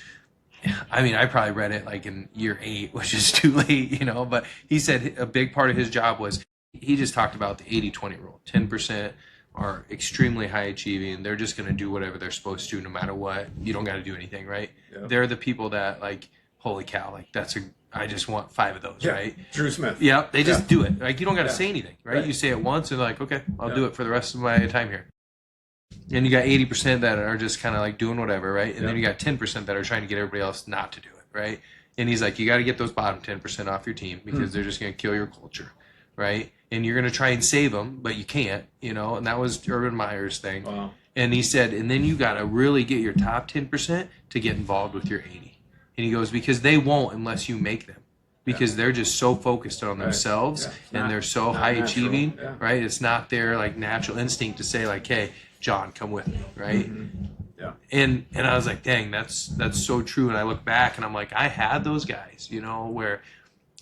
I mean, I probably read it like in year 8, which is too late, but he said a big part of his job was he just talked about the 80-20 rule. 10% are extremely high achieving. They're just going to do whatever they're supposed to no matter what. You don't got to do anything, right? Yep. They're the people that like, holy cow, like I just want 5 of those, right? Drew Smith. Yeah, they just do it. Like you don't got to Yeah. say anything, right? Right. You say it once and like, okay, I'll Yeah. do it for the rest of my time here. And you got 80% that are just kind of like doing whatever, right? And then you got 10% that are trying to get everybody else not to do it, right? And he's like, you got to get those bottom 10% off your team because they're just going to kill your culture, right? And you're going to try and save them, but you can't, and that was Urban Meyer's thing. Wow. And he said, and then you got to really get your top 10% to get involved with your 80. And he goes, because they won't unless you make them. Because they're just so focused on themselves and they're so high achieving, right? It's not their like natural instinct to say like, hey, John, come with me, right? Mm-hmm. Yeah. And I was like, dang, that's so true. And I look back and I'm like, I had those guys, where,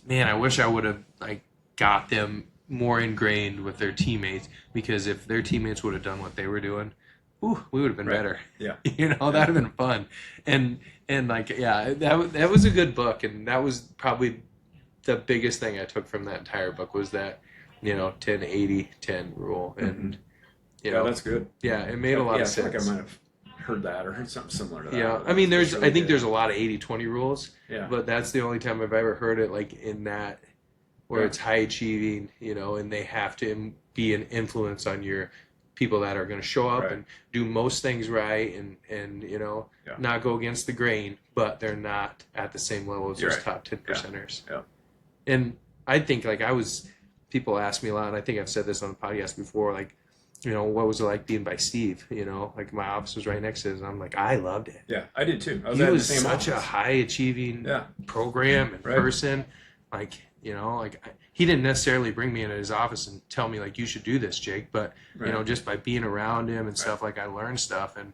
man, I wish I would have like got them more ingrained with their teammates, because if their teammates would have done what they were doing, we would have been better. Yeah. That'd have been fun. And like, yeah, that was a good book. And that was probably the biggest thing I took from that entire book was that, 10-80-10 rule. And, that's good. Yeah, it made a lot of sense. I feel like I might have heard that or heard something similar to that. Yeah, I mean, I think there's a lot of 80-20 rules, Yeah. but that's the only time I've ever heard it like in that where it's high achieving, and they have to be an influence on your people that are going to show up and do most things right and not go against the grain, but they're not at the same level as those top 10 percenters. Yeah. And I think like people ask me a lot, and I think I've said this on the podcast before, like, what was it like being by Steve? Like my office was right next to his, and I'm like, I loved it. Yeah, I did too. He was such a high achieving program and person. Like, he didn't necessarily bring me into his office and tell me like, you should do this, Jake. But, just by being around him and stuff, like I learned stuff and,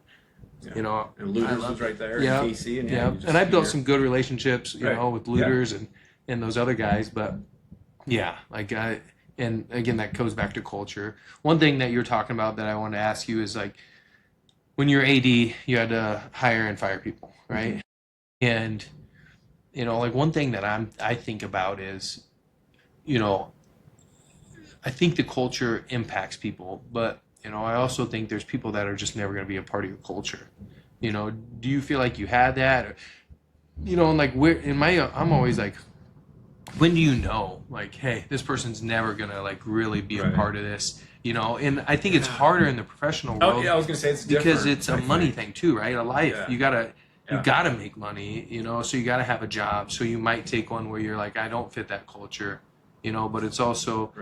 and Luders was right there, yeah, and Casey, and and I built some good relationships, with Luders and those other guys. But yeah, like and again, that goes back to culture. One thing that you're talking about that I want to ask you is like, when you're AD, you had to hire and fire people, right? Mm-hmm. And like one thing that I think about is, I think the culture impacts people, but I also think there's people that are just never going to be a part of your culture. Do you feel like you had that, or, and like I'm always like, when do you know, like, hey, this person's never gonna like really be a part of this, And I think it's harder in the professional world. Oh yeah, I was gonna say it's because different, it's a money thing too, right? A life, you gotta make money, so you gotta have a job. So you might take one where you're like, I don't fit that culture, but it's also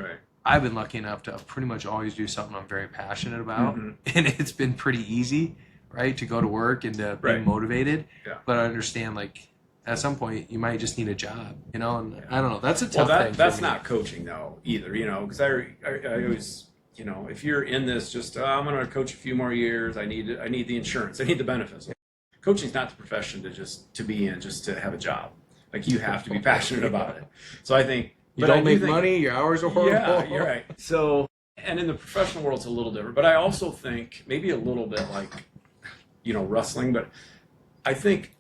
I've been lucky enough to pretty much always do something I'm very passionate about, and it's been pretty easy, right, to go to work and to be motivated. But I understand like, at some point you might just need a job, and I don't know. That's a tough thing. That's not coaching though either, because I always, if you're in this, just I'm going to coach a few more years. I need the insurance. I need the benefits. Coaching's not the profession to be in just to have a job. Like you have to be passionate about it. So I think you don't make money. Your hours are horrible. Yeah, you're right. So, and in the professional world, it's a little different. But I also think maybe a little bit like, wrestling. But I think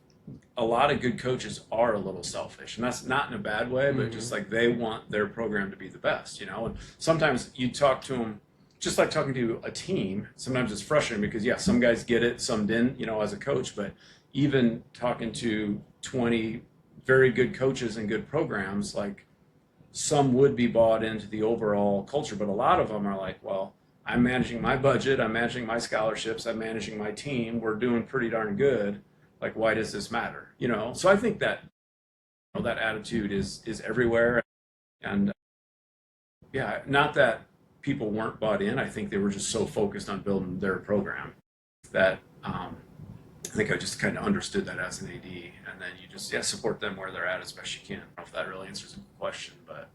a lot of good coaches are a little selfish, and that's not in a bad way, but just like they want their program to be the best, and sometimes you talk to them just like talking to a team. Sometimes it's frustrating because some guys get it, some didn't, as a coach, but even talking to 20 very good coaches and good programs, like some would be bought into the overall culture, but a lot of them are like, well, I'm managing my budget, I'm managing my scholarships, I'm managing my team, we're doing pretty darn good. Like, why does this matter? So I think that that attitude is everywhere, and not that people weren't bought in. I think they were just so focused on building their program that I think I just kind of understood that as an AD, and then you just support them where they're at as best you can. I don't know if that really answers the question, but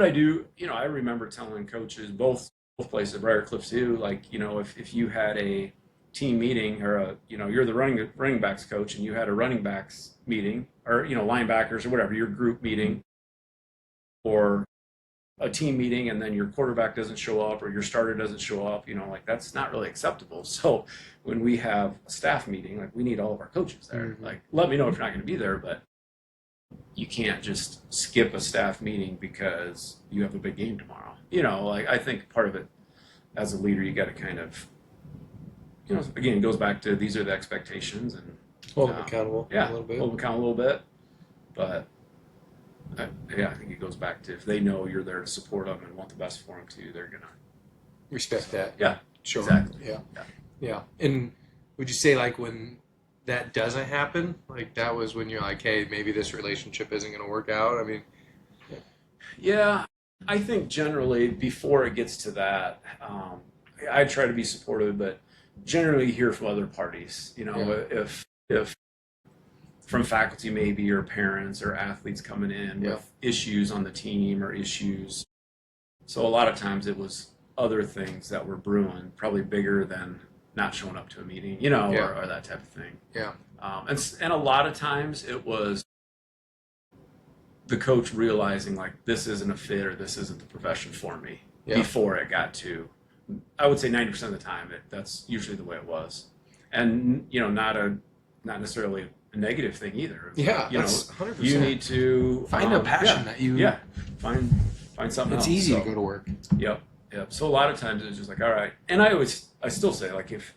I do. I remember telling coaches both places, Briarcliff too, like if you had a team meeting, or you're the running backs coach, and you had a running backs meeting, or linebackers or whatever, your group meeting, or a team meeting, and then your quarterback doesn't show up or your starter doesn't show up, like that's not really acceptable. So when we have a staff meeting, like we need all of our coaches there. Mm-hmm. Like, let me know if you're not going to be there, but you can't just skip a staff meeting because you have a big game tomorrow. Like I think part of it as a leader, you got to kind of, again, it goes back to these are the expectations, and hold them accountable. Yeah, a little bit. hold them accountable a little bit, but. I think it goes back to if they know you're there to support them and want the best for them too, they're gonna Respect that. Yeah, Sure. exactly. Yeah. And would you say like when that doesn't happen, like that was when you're like, hey, maybe this relationship isn't going to work out? I mean, Yeah, I think generally before it gets to that, I try to be supportive, but generally hear from other parties. If from faculty maybe, or parents or athletes coming in with issues on the team or issues. So a lot of times it was other things that were brewing, probably bigger than not showing up to a meeting, or that type of thing. Yeah. And a lot of times it was the coach realizing like this isn't a fit or this isn't the profession for me before it got to, I would say 90% of the time that's usually the way it was. And, not necessarily a negative thing either. Yeah, that's 100%. You need to find a passion that you... Yeah, find something else. It's easy to go to work. Yep. So a lot of times it's just like, all right. And I still say, like, if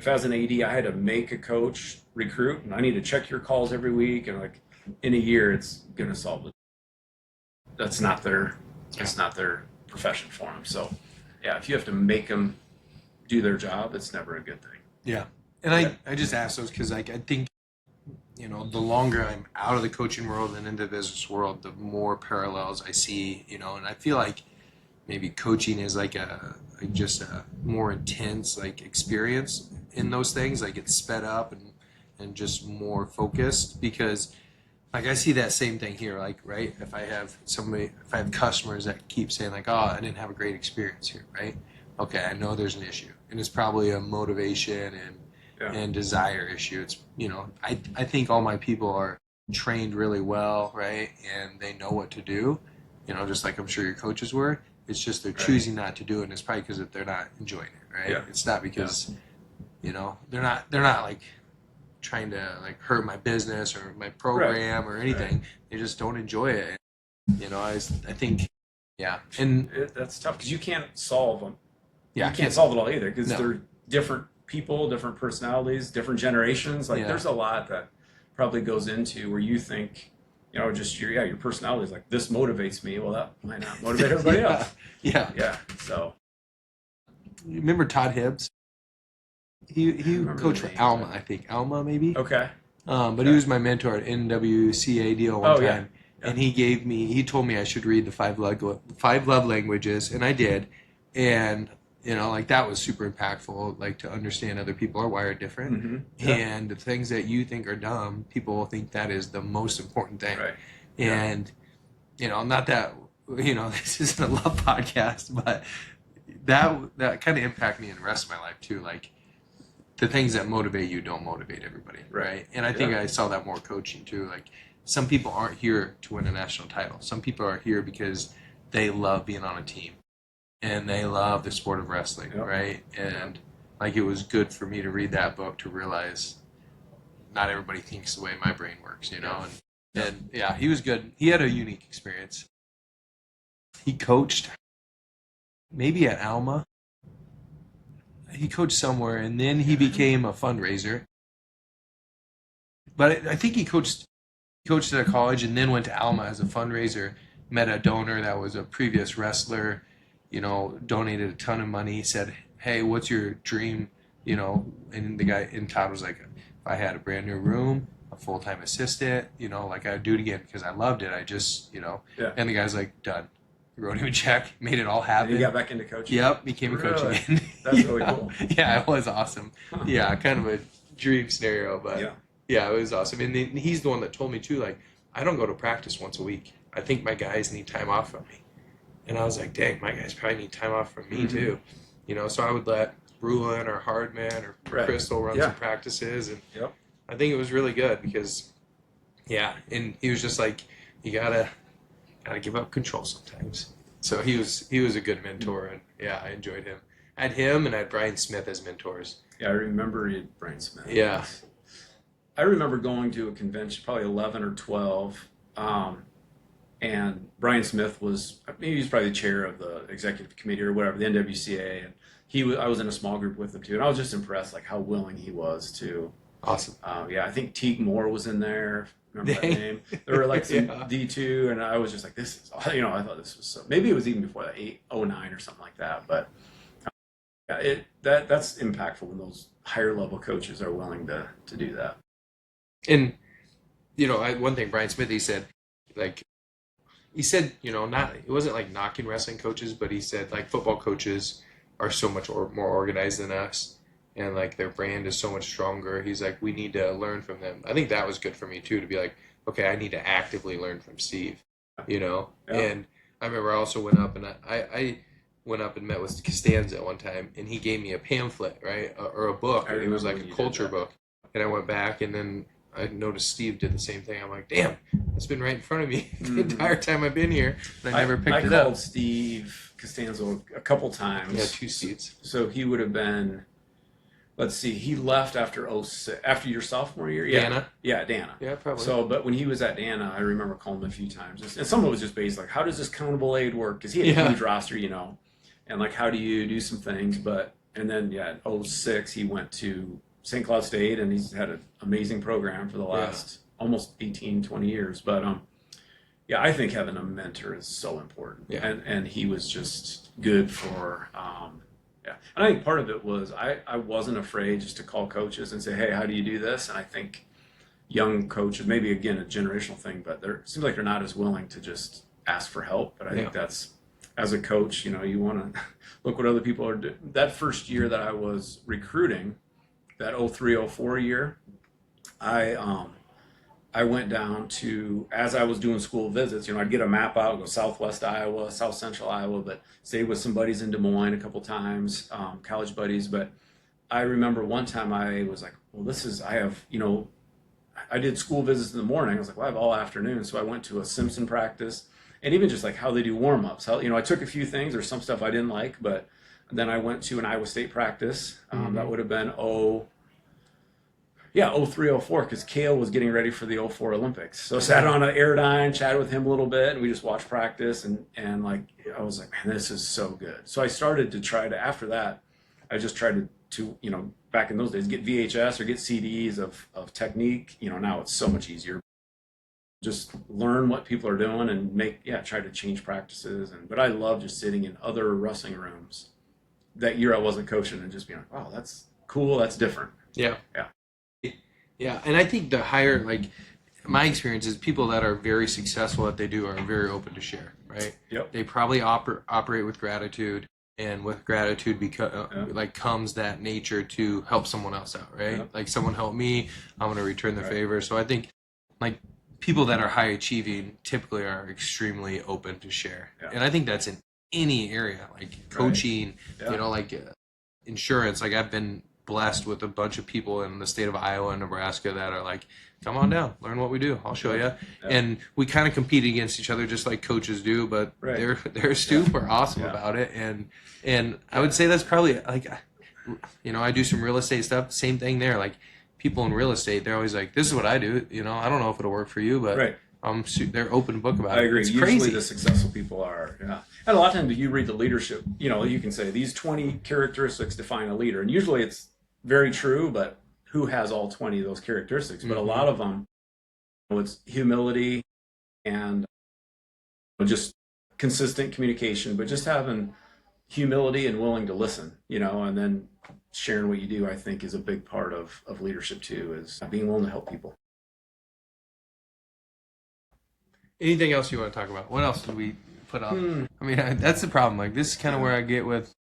as an AD I had to make a coach recruit and I need to check your calls every week, and like in a year it's going to solve it. That's not their profession for them. So yeah, if you have to make them do their job, it's never a good thing. Yeah. And I just ask those because I think, the longer I'm out of the coaching world and into the business world, the more parallels I see, and I feel like maybe coaching is like just a more intense like experience in those things. Like it's sped up and just more focused, because like I see that same thing here. Like, right, if I have customers that keep saying like, oh, I didn't have a great experience here, right? Okay, I know there's an issue, and it's probably a motivation and desire issue. It's, I think all my people are trained really well, right? And they know what to do, just like I'm sure your coaches were. It's just they're choosing not to do it, and it's probably because they're not enjoying it, right? Yeah. It's not because, they're not like trying to like hurt my business or my program or anything. They just don't enjoy it. I think, and that's tough because you can't solve them. Yeah, you can't solve it all either because they're different people, different personalities, different generations. Like there's a lot that probably goes into where you think, just your personality is like, this motivates me. Well, that might not motivate everybody else. Yeah. So you remember Todd Hibbs? He coached for Alma, I think. Alma, maybe? Okay. But he was my mentor at NWCA deal one time. Yeah. And he told me I should read the five love languages, and I did. And, like that was super impactful, like to understand other people are wired different. Mm-hmm. Yeah. And the things that you think are dumb, people will think that is the most important thing. Right. And, not that, this isn't a love podcast, but that kind of impacted me in the rest of my life too. Like, the things that motivate you don't motivate everybody, right? And I think I saw that more coaching too. Like, some people aren't here to win a national title. Some people are here because they love being on a team and they love the sport of wrestling, right? And like, it was good for me to read that book to realize not everybody thinks the way my brain works, And he was good. He had a unique experience. He coached maybe at Alma. He coached somewhere, and then he became a fundraiser. But I think he coached at a college and then went to Alma as a fundraiser, met a donor that was a previous wrestler, donated a ton of money, said, hey, what's your dream? And the guy in Todd was like, if I had a brand new room, a full-time assistant, like I'd do it again because I loved it. I just, and the guy's like, done. Wrote him a check, made it all happen. And you got back into coaching? Yep, became a coach again. That's really cool. Yeah, it was awesome. Yeah, kind of a dream scenario, but yeah, it was awesome. And then he's the one that told me too, like, I don't go to practice once a week. I think my guys need time off from me. And I was like, dang, my guys probably need time off from me too. So I would let Brulin or Hardman or Right. Crystal run Yeah. some practices, and Yep. I think it was really good because, yeah, and he was just like, you gotta give up control sometimes. So he was a good mentor, and yeah, I enjoyed him. I had him and I had Brian Smith as mentors. Yeah, I remember you, Brian Smith. Yeah. I remember going to a convention, probably 11 or 12, and Brian Smith was, maybe he was probably the chair of the executive committee or whatever, the NWCA, and I was in a small group with him too, and I was just impressed, like how willing he was to. Awesome. Yeah, I think Teague Moore was in there. Remember that name? There were like some Yeah. D2, and I was just like, this is, I thought this was so. Maybe it was even before that, 809 or something like that. But yeah, that's impactful when those higher level coaches are willing to do that. And one thing Brian Smith, he said, not, it wasn't like knocking wrestling coaches, but he said like football coaches are so much more organized than us, and like their brand is so much stronger. He's like, we need to learn from them. I think that was good for me too, to be like, okay, I need to actively learn from Steve, Yeah. And I remember I also went up and I went up and met with Costanza one time, and he gave me a pamphlet, right, or a book. I It was like remember when a you culture did that. book, and I went back, and then I noticed Steve did the same thing. I'm like, damn, it's been right in front of me the entire time I've been here, and I never picked it I up. called Steve Costanzo a couple times. Yeah, 2 seats. So he would have been, let's see, he left after 06, after your sophomore year? Yeah. Dana? Yeah, Dana. Yeah, probably. So, but when he was at Dana, I remember calling him a few times. And some of it was just based like, how does this countable aid work? Because he had a huge roster, and like, how do you do some things? And then, yeah, in 06, he went to St. Cloud State, and he's had an amazing program for the last almost 18, 20 years. But, yeah, I think having a mentor is so important. Yeah. And he was just good for, yeah. And I think part of it was I wasn't afraid just to call coaches and say, hey, how do you do this? And I think young coaches, maybe again, a generational thing, but it seems like they're not as willing to just ask for help. But I think that's, as a coach, you want to look what other people are doing. That first year that I was recruiting, that 03-04 year, I went down to, as I was doing school visits, I'd get a map out, go Southwest Iowa, South Central Iowa, but stayed with some buddies in Des Moines a couple times, college buddies. But I remember one time I was like, well, I did school visits in the morning. I was like, well, I have all afternoon. So I went to a Simpson practice, and even just like how they do warm-ups. I took a few things, or some stuff I didn't like, but then I went to an Iowa State practice. That would have been 03-04, because Kale was getting ready for the 04 Olympics. So I sat on an Airdyne, chatted with him a little bit, and we just watched practice, and like, I was like, man, this is so good. So I started to after that, I just tried to back in those days, get VHS or get CDs of technique. Now it's so much easier. Just learn what people are doing and try to change practices. But I love just sitting in other wrestling rooms. That year I wasn't coaching, and just being like, wow, that's cool, that's different. Yeah. Yeah. Yeah, and I think the higher, like, my experience is people that are very successful at what they do are very open to share, right? Yep. They probably operate with gratitude, and with gratitude comes that nature to help someone else out, right? Yep. Like, someone helped me, I'm going to return the Right. favor. So I think, like, people that are high achieving typically are extremely open to share. Yeah. And I think that's in any area, like coaching, Yeah. Insurance. Like, I've been blessed with a bunch of people in the state of Iowa and Nebraska that are like, come on down, learn what we do, I'll show you. Yeah. And we kind of compete against each other just like coaches do, but Right. they're super awesome Yeah. about it. And I would say that's probably like, I do some real estate stuff, same thing there. Like, people in real estate, they're always like, this is what I do, I don't know if it'll work for you, but Right. they're open book about it. I agree. It's Usually crazy. the successful people are, yeah. And a lot of times you read the leadership, you can say these 20 characteristics define a leader. And usually it's very true, but who has all 20 of those characteristics? But a lot of them, it's humility and just consistent communication, but just having humility and willing to listen, and then sharing what you do, I think, is a big part of leadership too, is being willing to help people. Anything else you want to talk about? What else did we put on? I mean, that's the problem. Like, this is kind of where I get with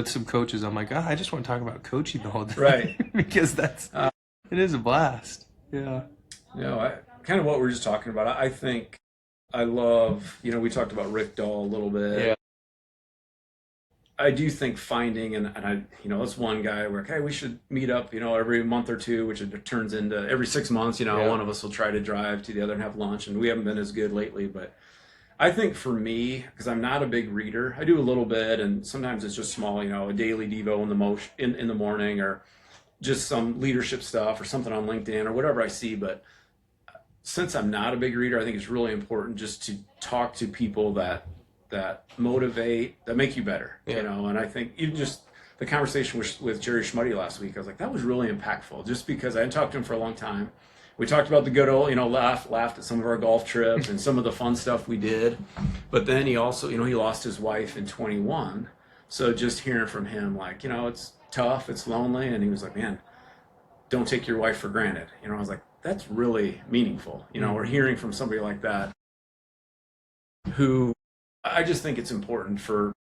some coaches. I'm like, I just want to talk about coaching the whole day. Right. Because it is a blast. Yeah. Kind of what we're just talking about. I think I love, we talked about Rick Dahl a little bit. Yeah. I do think finding, and I, that's one guy where, okay, we should meet up, every month or two, which it turns into every 6 months, Yeah. one of us will try to drive to the other and have lunch, and we haven't been as good lately. But I think for me, because I'm not a big reader, I do a little bit, and sometimes it's just small, a daily Devo in the morning, or just some leadership stuff or something on LinkedIn or whatever I see. But since I'm not a big reader, I think it's really important just to talk to people that motivate, that make you better, Yeah. And I think even just the conversation with Jerry Schmuddy last week, I was like, that was really impactful, just because I hadn't talked to him for a long time. We talked about the good old, laughed at some of our golf trips and some of the fun stuff we did. But then he also, he lost his wife in 21. So just hearing from him, like, it's tough, it's lonely. And he was like, man, don't take your wife for granted. I was like, that's really meaningful. We're hearing from somebody like that, who I just think it's important to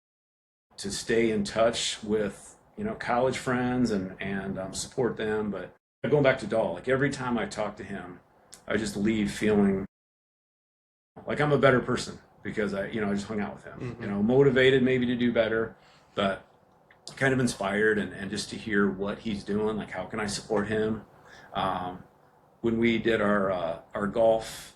stay in touch with, college friends and support them. But going back to Dahl, like every time I talk to him, I just leave feeling like I'm a better person because I just hung out with him, Mm-hmm. Motivated maybe to do better, but kind of inspired, and just to hear what he's doing, like how can I support him? When we did our golf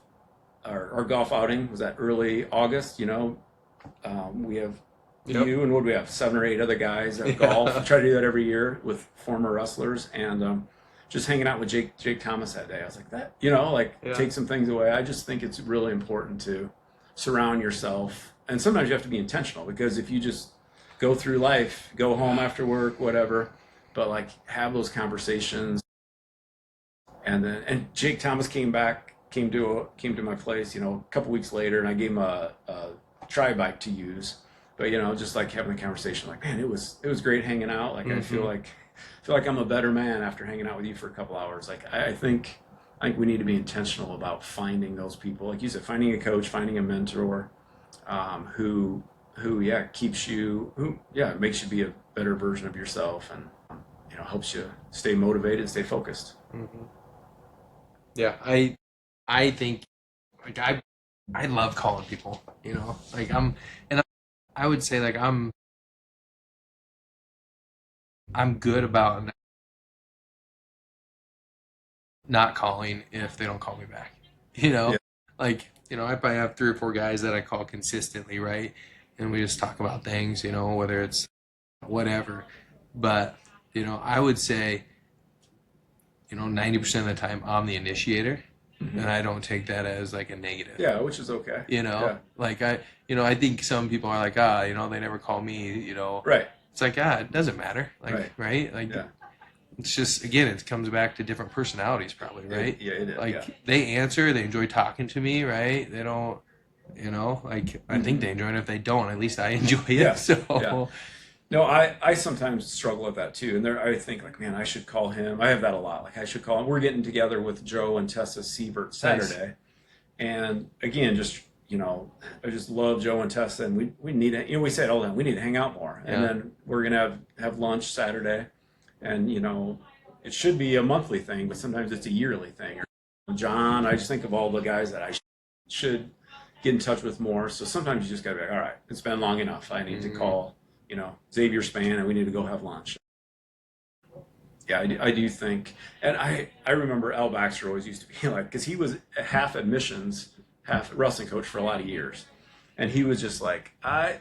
outing, was that early August, we have Yep. you and what do we have, 7 or 8 other guys at golf. We try to do that every year with former wrestlers, and just hanging out with Jake Thomas that day. I was like, Yeah. take some things away. I just think it's really important to surround yourself, and sometimes you have to be intentional, because if you just go through life, go home after work, whatever, but like have those conversations. And Jake Thomas came to my place, a couple weeks later, and I gave him a tri-bike to use. But just like having a conversation, like, man, it was great hanging out. Like, I feel like I'm a better man after hanging out with you for a couple hours. Like, I think we need to be intentional about finding those people, like you said, finding a coach, finding a mentor, who keeps you, makes you be a better version of yourself, and helps you stay motivated, stay focused. Mm-hmm. Yeah, I think, like, I love calling people, like I would say, like, I'm good about not calling if they don't call me back. Yeah. Like, I probably have 3 or 4 guys that I call consistently, right? And we just talk about things, whether it's whatever. But, I would say, 90% of the time I'm the initiator, Mm-hmm. and I don't take that as like a negative. Yeah, which is okay. Yeah. Like I think some people are like, they never call me, Right. It's like, it doesn't matter. Like, right? Like, Yeah. it's just, again, it comes back to different personalities probably, right? Yeah, it is. Like, yeah. they answer, they enjoy talking to me, right? They don't, like, I think they enjoy it. If they don't, at least I enjoy it. Yeah. So, Yeah. No, I sometimes struggle with that too. And I think, like, man, I should call him. I have that a lot. Like, I should call him. We're getting together with Joe and Tessa Siebert Saturday. Nice. And again, just, I just love Joe and Tessa, and we need to, we say it all the time, we need to hang out more. And Yeah. then we're going to have lunch Saturday. And, it should be a monthly thing, but sometimes it's a yearly thing. Or John, I just think of all the guys that I should get in touch with more. So sometimes you just got to be like, all right, it's been long enough. I need to call, Xavier Span, and we need to go have lunch. Yeah, I do think, and I remember Al Baxter always used to be like, because he was half admissions, half wrestling coach for a lot of years. And he was just like,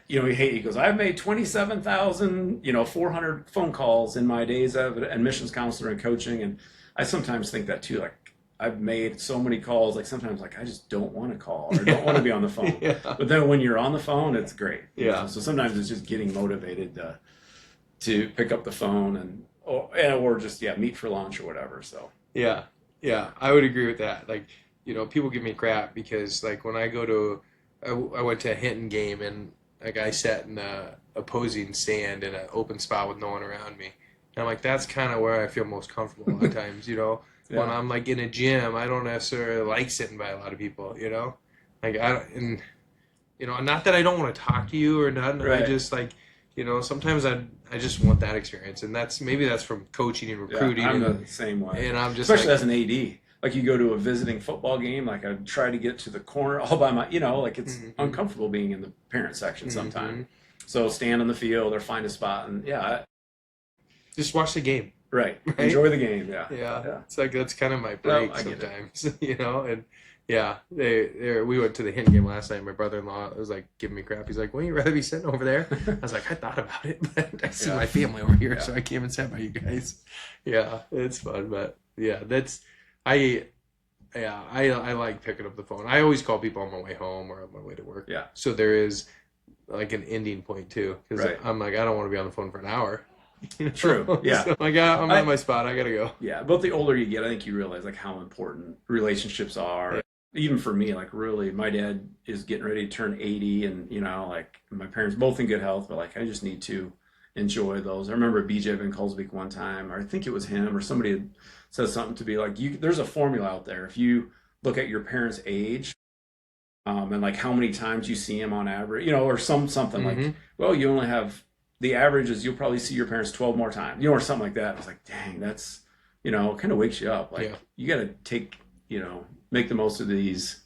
he goes, I've made 27,000, 400 phone calls in my days of admissions counselor and coaching. And I sometimes think that too, like, I've made so many calls, like sometimes like I just don't want to call or don't want to be on the phone. Yeah. But then when you're on the phone, it's great. Yeah. So sometimes it's just getting motivated to pick up the phone or just meet for lunch or whatever. So yeah, I would agree with that. Like, people give me crap because, like, when I went to a Hinton game, and like I sat in the opposing stand in an open spot with no one around me. And I'm like, that's kind of where I feel most comfortable a lot of times, Yeah. When I'm like in a gym, I don't necessarily like sitting by a lot of people, Like, not that I don't want to talk to you or nothing. Right. I just, like, sometimes I just want that experience. And maybe that's from coaching and recruiting. Yeah, I'm and the same way. And I'm just especially like, as an AD. Like, you go to a visiting football game, like I try to get to the corner all by my, like it's uncomfortable being in the parent section sometimes. So stand on the field or find a spot, and Just watch the game. right. Right? Enjoy the game. Yeah. Yeah. It's like that's kind of my No, break I get it. sometimes, you know. And yeah, we went to the Hen game last night. My brother-in-law was like giving me crap. He's like, "Wouldn't you rather be sitting over there?" I was like, "I thought about it, but I see Yeah. my family over here, Yeah. so I came and sat by you guys." Yeah, it's fun, but yeah, I I like picking up the phone. I always call people on my way home or on my way to work. Yeah. So there is like an ending point too, because Right. I'm like, I don't want to be on the phone for an hour. You know? True, yeah. So I'm at my spot. I gotta go. Yeah, but the older you get, I think you realize like how important relationships are. Yeah. Even for me, like really, my dad is getting ready to turn 80, and like my parents both in good health, but like I just need to enjoy those. I remember BJ Van Kolsbeek one time, or I think it was him or somebody had said something to be like, there's a formula out there. If you look at your parents' age, and like how many times you see them on average, or something like, well, you only have the average is you'll probably see your parents 12 more times, or something like that. I was like, dang, that's, kind of wakes you up. Like Yeah. you got to take, make the most of these,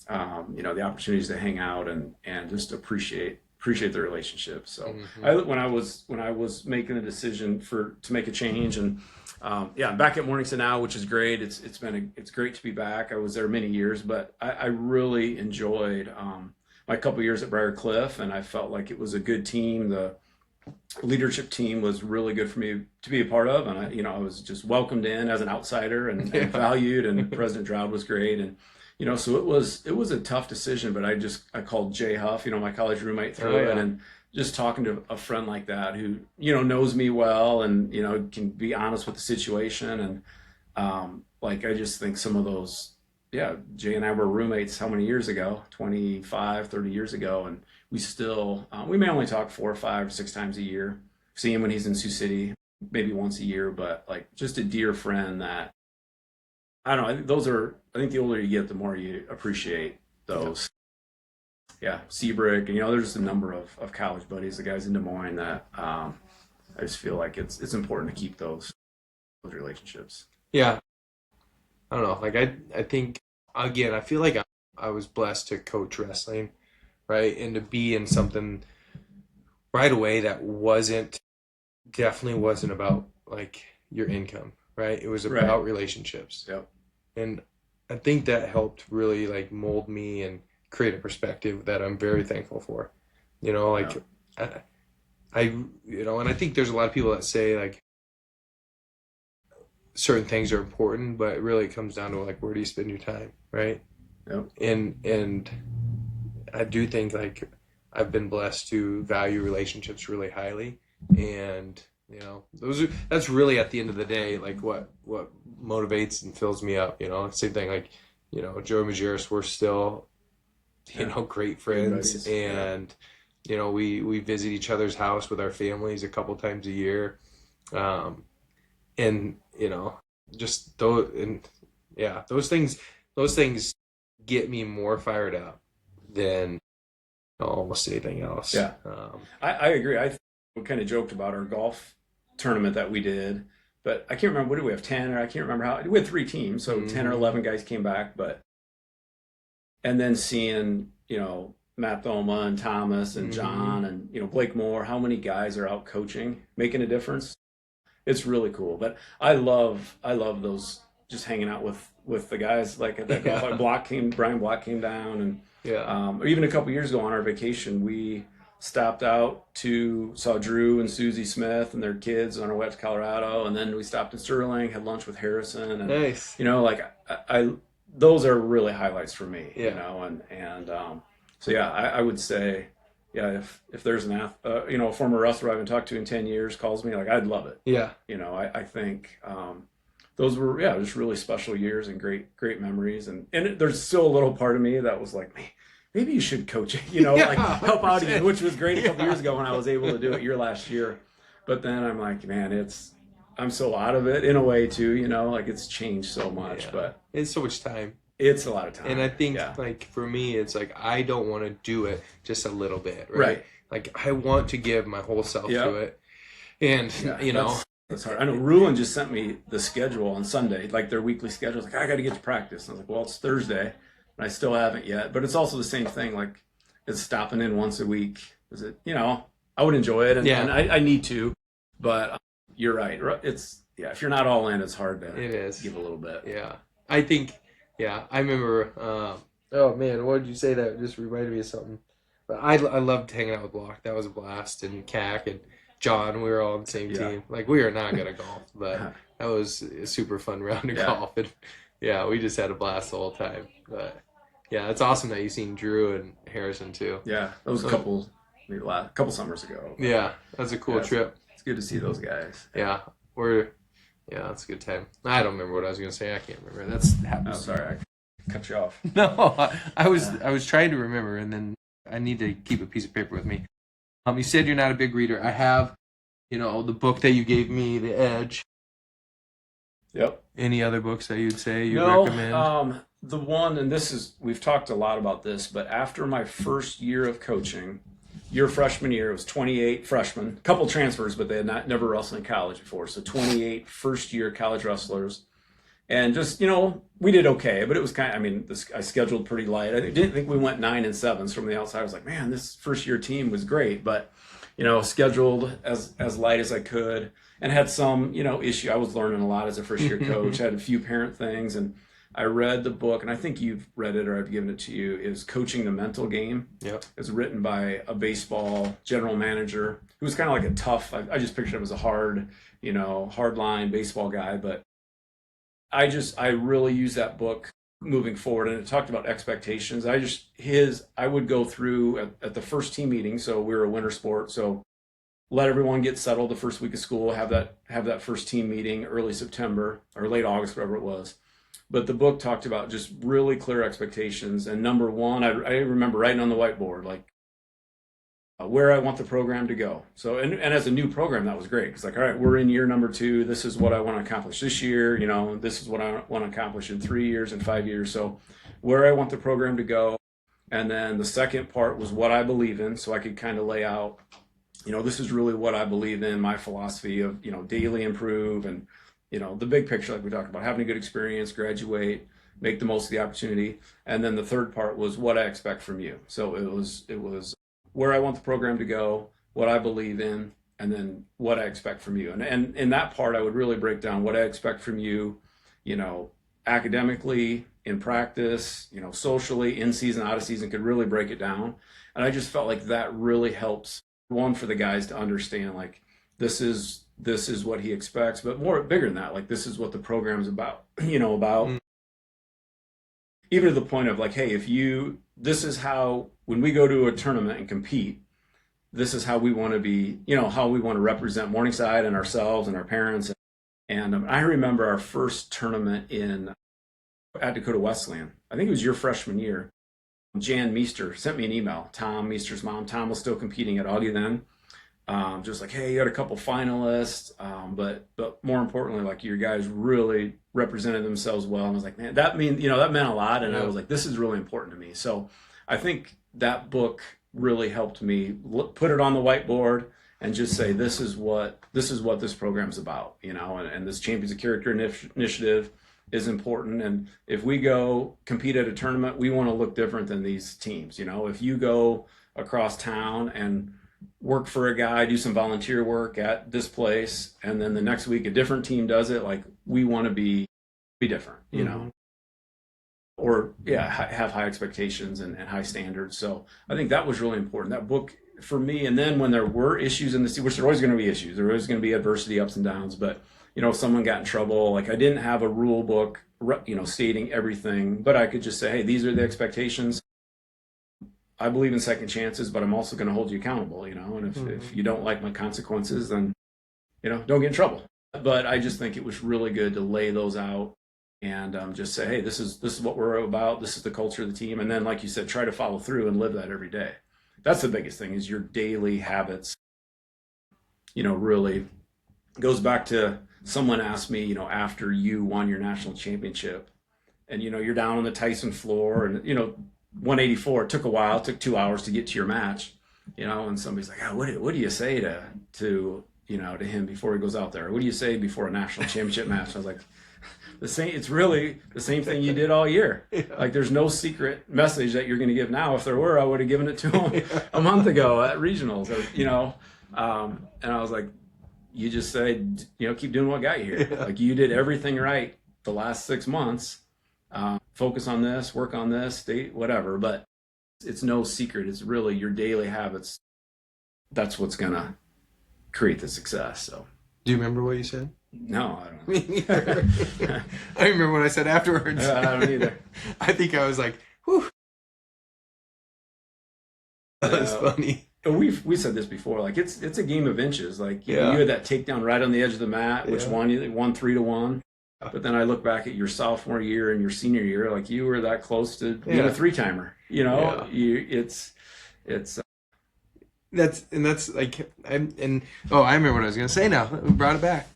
the opportunities to hang out and just appreciate the relationship. So when I was making a decision to make a change, and I'm back at Morningside now, which is great. It's great to be back. I was there many years, but I really enjoyed my couple years at Briar Cliff, and I felt like it was a good team. The leadership team was really good for me to be a part of, and I was just welcomed in as an outsider and valued, and President Drought was great, and so it was a tough decision, but I called Jay Huff, my college roommate, through it, and just talking to a friend like that who knows me well and can be honest with the situation, and like I just think some of those, Jay and I were roommates how many years ago, 25, 30 years ago, and we still we may only talk 4 or 5 or 6 times a year. See him when he's in Sioux City, maybe once a year, but like just a dear friend that I don't know. I think the older you get, the more you appreciate those. Yeah, Seabrick, and there's a number of college buddies, the guys in Des Moines that I just feel like it's important to keep those relationships. Yeah. I don't know. Like I think again, I feel like I was blessed to coach wrestling, right? And to be in something right away that definitely wasn't about like your income, right? It was about relationships. Yep. And I think that helped really like mold me and create a perspective that I'm very thankful for. I and I think there's a lot of people that say like certain things are important, but it really comes down to like where do you spend your time, right? Yep. And I do think like I've been blessed to value relationships really highly, and that's really at the end of the day like what motivates and fills me up. Same thing like Joe Majerus, we're still great friends, and we visit each other's house with our families a couple times a year, and just those things get me more fired up than almost anything else. I agree. We kind of joked about our golf tournament that we did, but I can't remember, what did we have, 10, or I can't remember how, we had 3 teams, so 10 or 11 guys came back, and then seeing Matt Thoma and Thomas and John and Blake Moore, how many guys are out coaching, making a difference. It's really cool. But I love those, just hanging out with the guys like at that golf. Like Brian Block came down, and or even a couple years ago on our vacation, we stopped out saw Drew and Susie Smith and their kids on our way to Colorado, and then we stopped in Sterling, had lunch with Harrison, and nice. I those are really highlights for me. So I would say, if there's a former wrestler I haven't talked to in 10 years calls me, like I'd love it. I think those were just really special years and great memories, and there's still a little part of me that was like, maybe you should coach it, like help out again, which was great a couple years ago when I was able to do it last year. But then I'm like, man, I'm so out of it in a way too, like it's changed so much, but it's so much time. It's a lot of time. And I think like for me, it's like, I don't want to do it just a little bit, right? Like I want to give my whole self to it. And that's hard. I know Ruin just sent me the schedule on Sunday, like their weekly schedule. Like, I got to get to practice. And I was like, well, it's Thursday. And I still haven't yet, but it's also the same thing. Like it's stopping in once a week. Is it, I would enjoy it, and, Yeah. and I need to, but you're right. It's if you're not all in, it's hard to It is. give a little bit. Yeah. I think, yeah, I remember, oh man, what did you say that just reminded me of something? But I loved hanging out with Block. That was a blast. And CAC and John, we were all on the same Yeah. team. Like, we are not good at golf, but that was a super fun round of Yeah. golf. And yeah, we just had a blast the whole time. But yeah, it's awesome that you've seen Drew and Harrison too. Yeah, that was a couple summers ago. Yeah, that's a cool trip. It's good to see those guys. Yeah, that's a good time. I don't remember what I was gonna say. I can't remember. I'm sorry, I cut you off. No, I was trying to remember, and then I need to keep a piece of paper with me. You said you're not a big reader. I have, the book that you gave me, The Edge. Yep. Any other books that you'd say you recommend? The one, and we've talked a lot about this, but after my first year of coaching, your freshman year, it was 28 freshmen, a couple transfers, but they had never wrestled in college before. So 28 first year college wrestlers. And just, we did okay, but it was I scheduled pretty light. I didn't think we went 9-7 from the outside. I was like, man, this first year team was great, but, scheduled as light as I could and had some, issue. I was learning a lot as a first year coach, had a few parent things, and I read the book, and I think you've read it or I've given it to you, is Coaching the Mental Game. Yep. It's written by a baseball general manager who was kind of like a tough, I just pictured him as a hard-line baseball guy, but I really use that book moving forward, and it talked about expectations. I would go through at the first team meeting, so we were a winter sport, so let everyone get settled the first week of school, have that first team meeting early September or late August, whatever it was. But the book talked about just really clear expectations. And number one, I remember writing on the whiteboard, like where I want the program to go. So, and as a new program, that was great. Because all right, we're in year number 2. This is what I want to accomplish this year. This is what I want to accomplish in 3 years and 5 years. So where I want the program to go. And then the second part was what I believe in. So I could kind of lay out, this is really what I believe in, my philosophy of, daily improve and, the big picture, like we talked about, having a good experience, graduate, make the most of the opportunity. And then the third part was what I expect from you. So it was where I want the program to go, what I believe in, and then what I expect from you. And in that part, I would really break down what I expect from you, academically, in practice, socially, in season, out of season, could really break it down. And I just felt like that really helps, one, for the guys to understand, like, this is what he expects, but bigger than that, like, this is what the program's about, even to the point of like, hey, this is how, when we go to a tournament and compete, this is how we want to be, how we want to represent Morningside and ourselves and our parents. And I remember our first tournament at Dakota Wesleyan. I think it was your freshman year. Jan Meester sent me an email. Tom Meester's mom. Tom was still competing at Augie then. Just like, hey, you had a couple finalists, but more importantly, like, your guys really represented themselves well. And I was like, man, that meant a lot. And I was like, this is really important to me. So I think that book really helped me put it on the whiteboard and just say, this is what this program's about, and this Champions of Character initiative is important. And if we go compete at a tournament, we want to look different than these teams. If you go across town and work for a guy, do some volunteer work at this place, and then the next week a different team does it, like, we want to be different, or have high expectations and high standards. So I think that was really important, that book for me. And then when there were issues in the season, which there are always going to be issues, there was going to be adversity, ups and downs, but if someone got in trouble, like, I didn't have a rule book, stating everything, but I could just say, hey, these are the expectations. I believe in second chances, but I'm also going to hold you accountable, and if you don't like my consequences, then, don't get in trouble. But I just think it was really good to lay those out and just say, hey, this is what we're about. This is the culture of the team. And then, like you said, try to follow through and live that every day. That's the biggest thing, is your daily habits, really goes back to someone asked me, after you won your national championship and, you're down on the Tyson floor and, 184, it took a while, it took 2 hours to get to your match, and somebody's like, oh, what do you say to him before he goes out there? What do you say before a national championship match? I was like, It's really the same thing you did all year. Yeah. Like there's no secret message that you're going to give now. If there were, I would have given it to him a month ago at regionals, or, you know. And I was like, you just said, you know, keep doing what got you here. Yeah. Like you did everything right the last 6 months. Focus on this, work on this, stay, whatever. But it's no secret. It's really your daily habits. That's what's going to create the success. So. Do you remember what you said? No, I don't. Me neither. I remember what I said afterwards. I don't either. I think I was like, whew. That was funny. We said this before. Like it's a game of inches. Like you Yeah. had that takedown right on the edge of the mat, which Yeah. won 3-1. But then I look back at your sophomore year and your senior year, like you were that close to being Yeah. a 3-timer. You know, Yeah. it's That's like, I remember what I was gonna say now. We brought it back.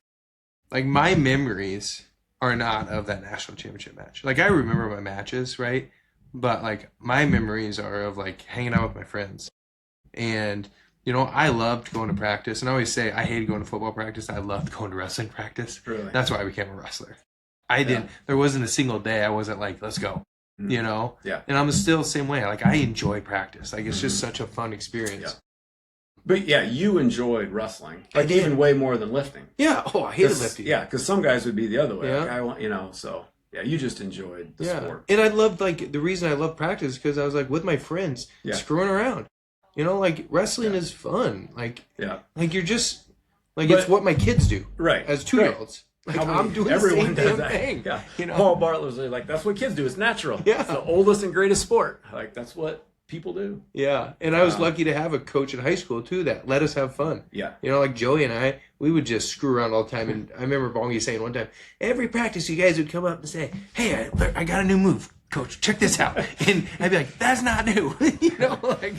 Like my memories are not of that national championship match. Like I remember my matches, right? But like my memories are of like hanging out with my friends. And you know, I loved going to practice, and I always say I hated going to football practice. I loved going to wrestling practice. really. That's why I became a wrestler. I didn't. There wasn't a single day I wasn't like, let's go. Mhm. You know. Yeah. And I'm still the same way. Like I enjoy practice. Like it's just such a fun experience. Yeah. But yeah, you enjoyed wrestling, I like did. even way more than lifting. Yeah. Oh, I hated 'Cause- lifting. Yeah, because some guys would be the other way. Yeah. Like, I want, you know, so yeah, you just enjoyed the sport. And I loved, like, the reason I loved practice is because I was like with my friends Yeah. screwing around. You know, like wrestling Yeah. is fun. Like Yeah, you're just like But- it's what my kids do right. as 2-year-olds. Like How many- I'm doing the everyone same does damn that. thing. Yeah. You know. Paul Bartlett was like, that's what kids do. It's natural. Yeah. It's the oldest and greatest sport. Like that's what people do. Yeah. And I was lucky to have a coach in high school too that let us have fun. Yeah. You know, like Joey and I, we would just screw around all the time. And I remember Bongi saying one time, every practice you guys would come up and say, hey, I got a new move. Coach, check this out. And I'd be like, that's not new. You know, like,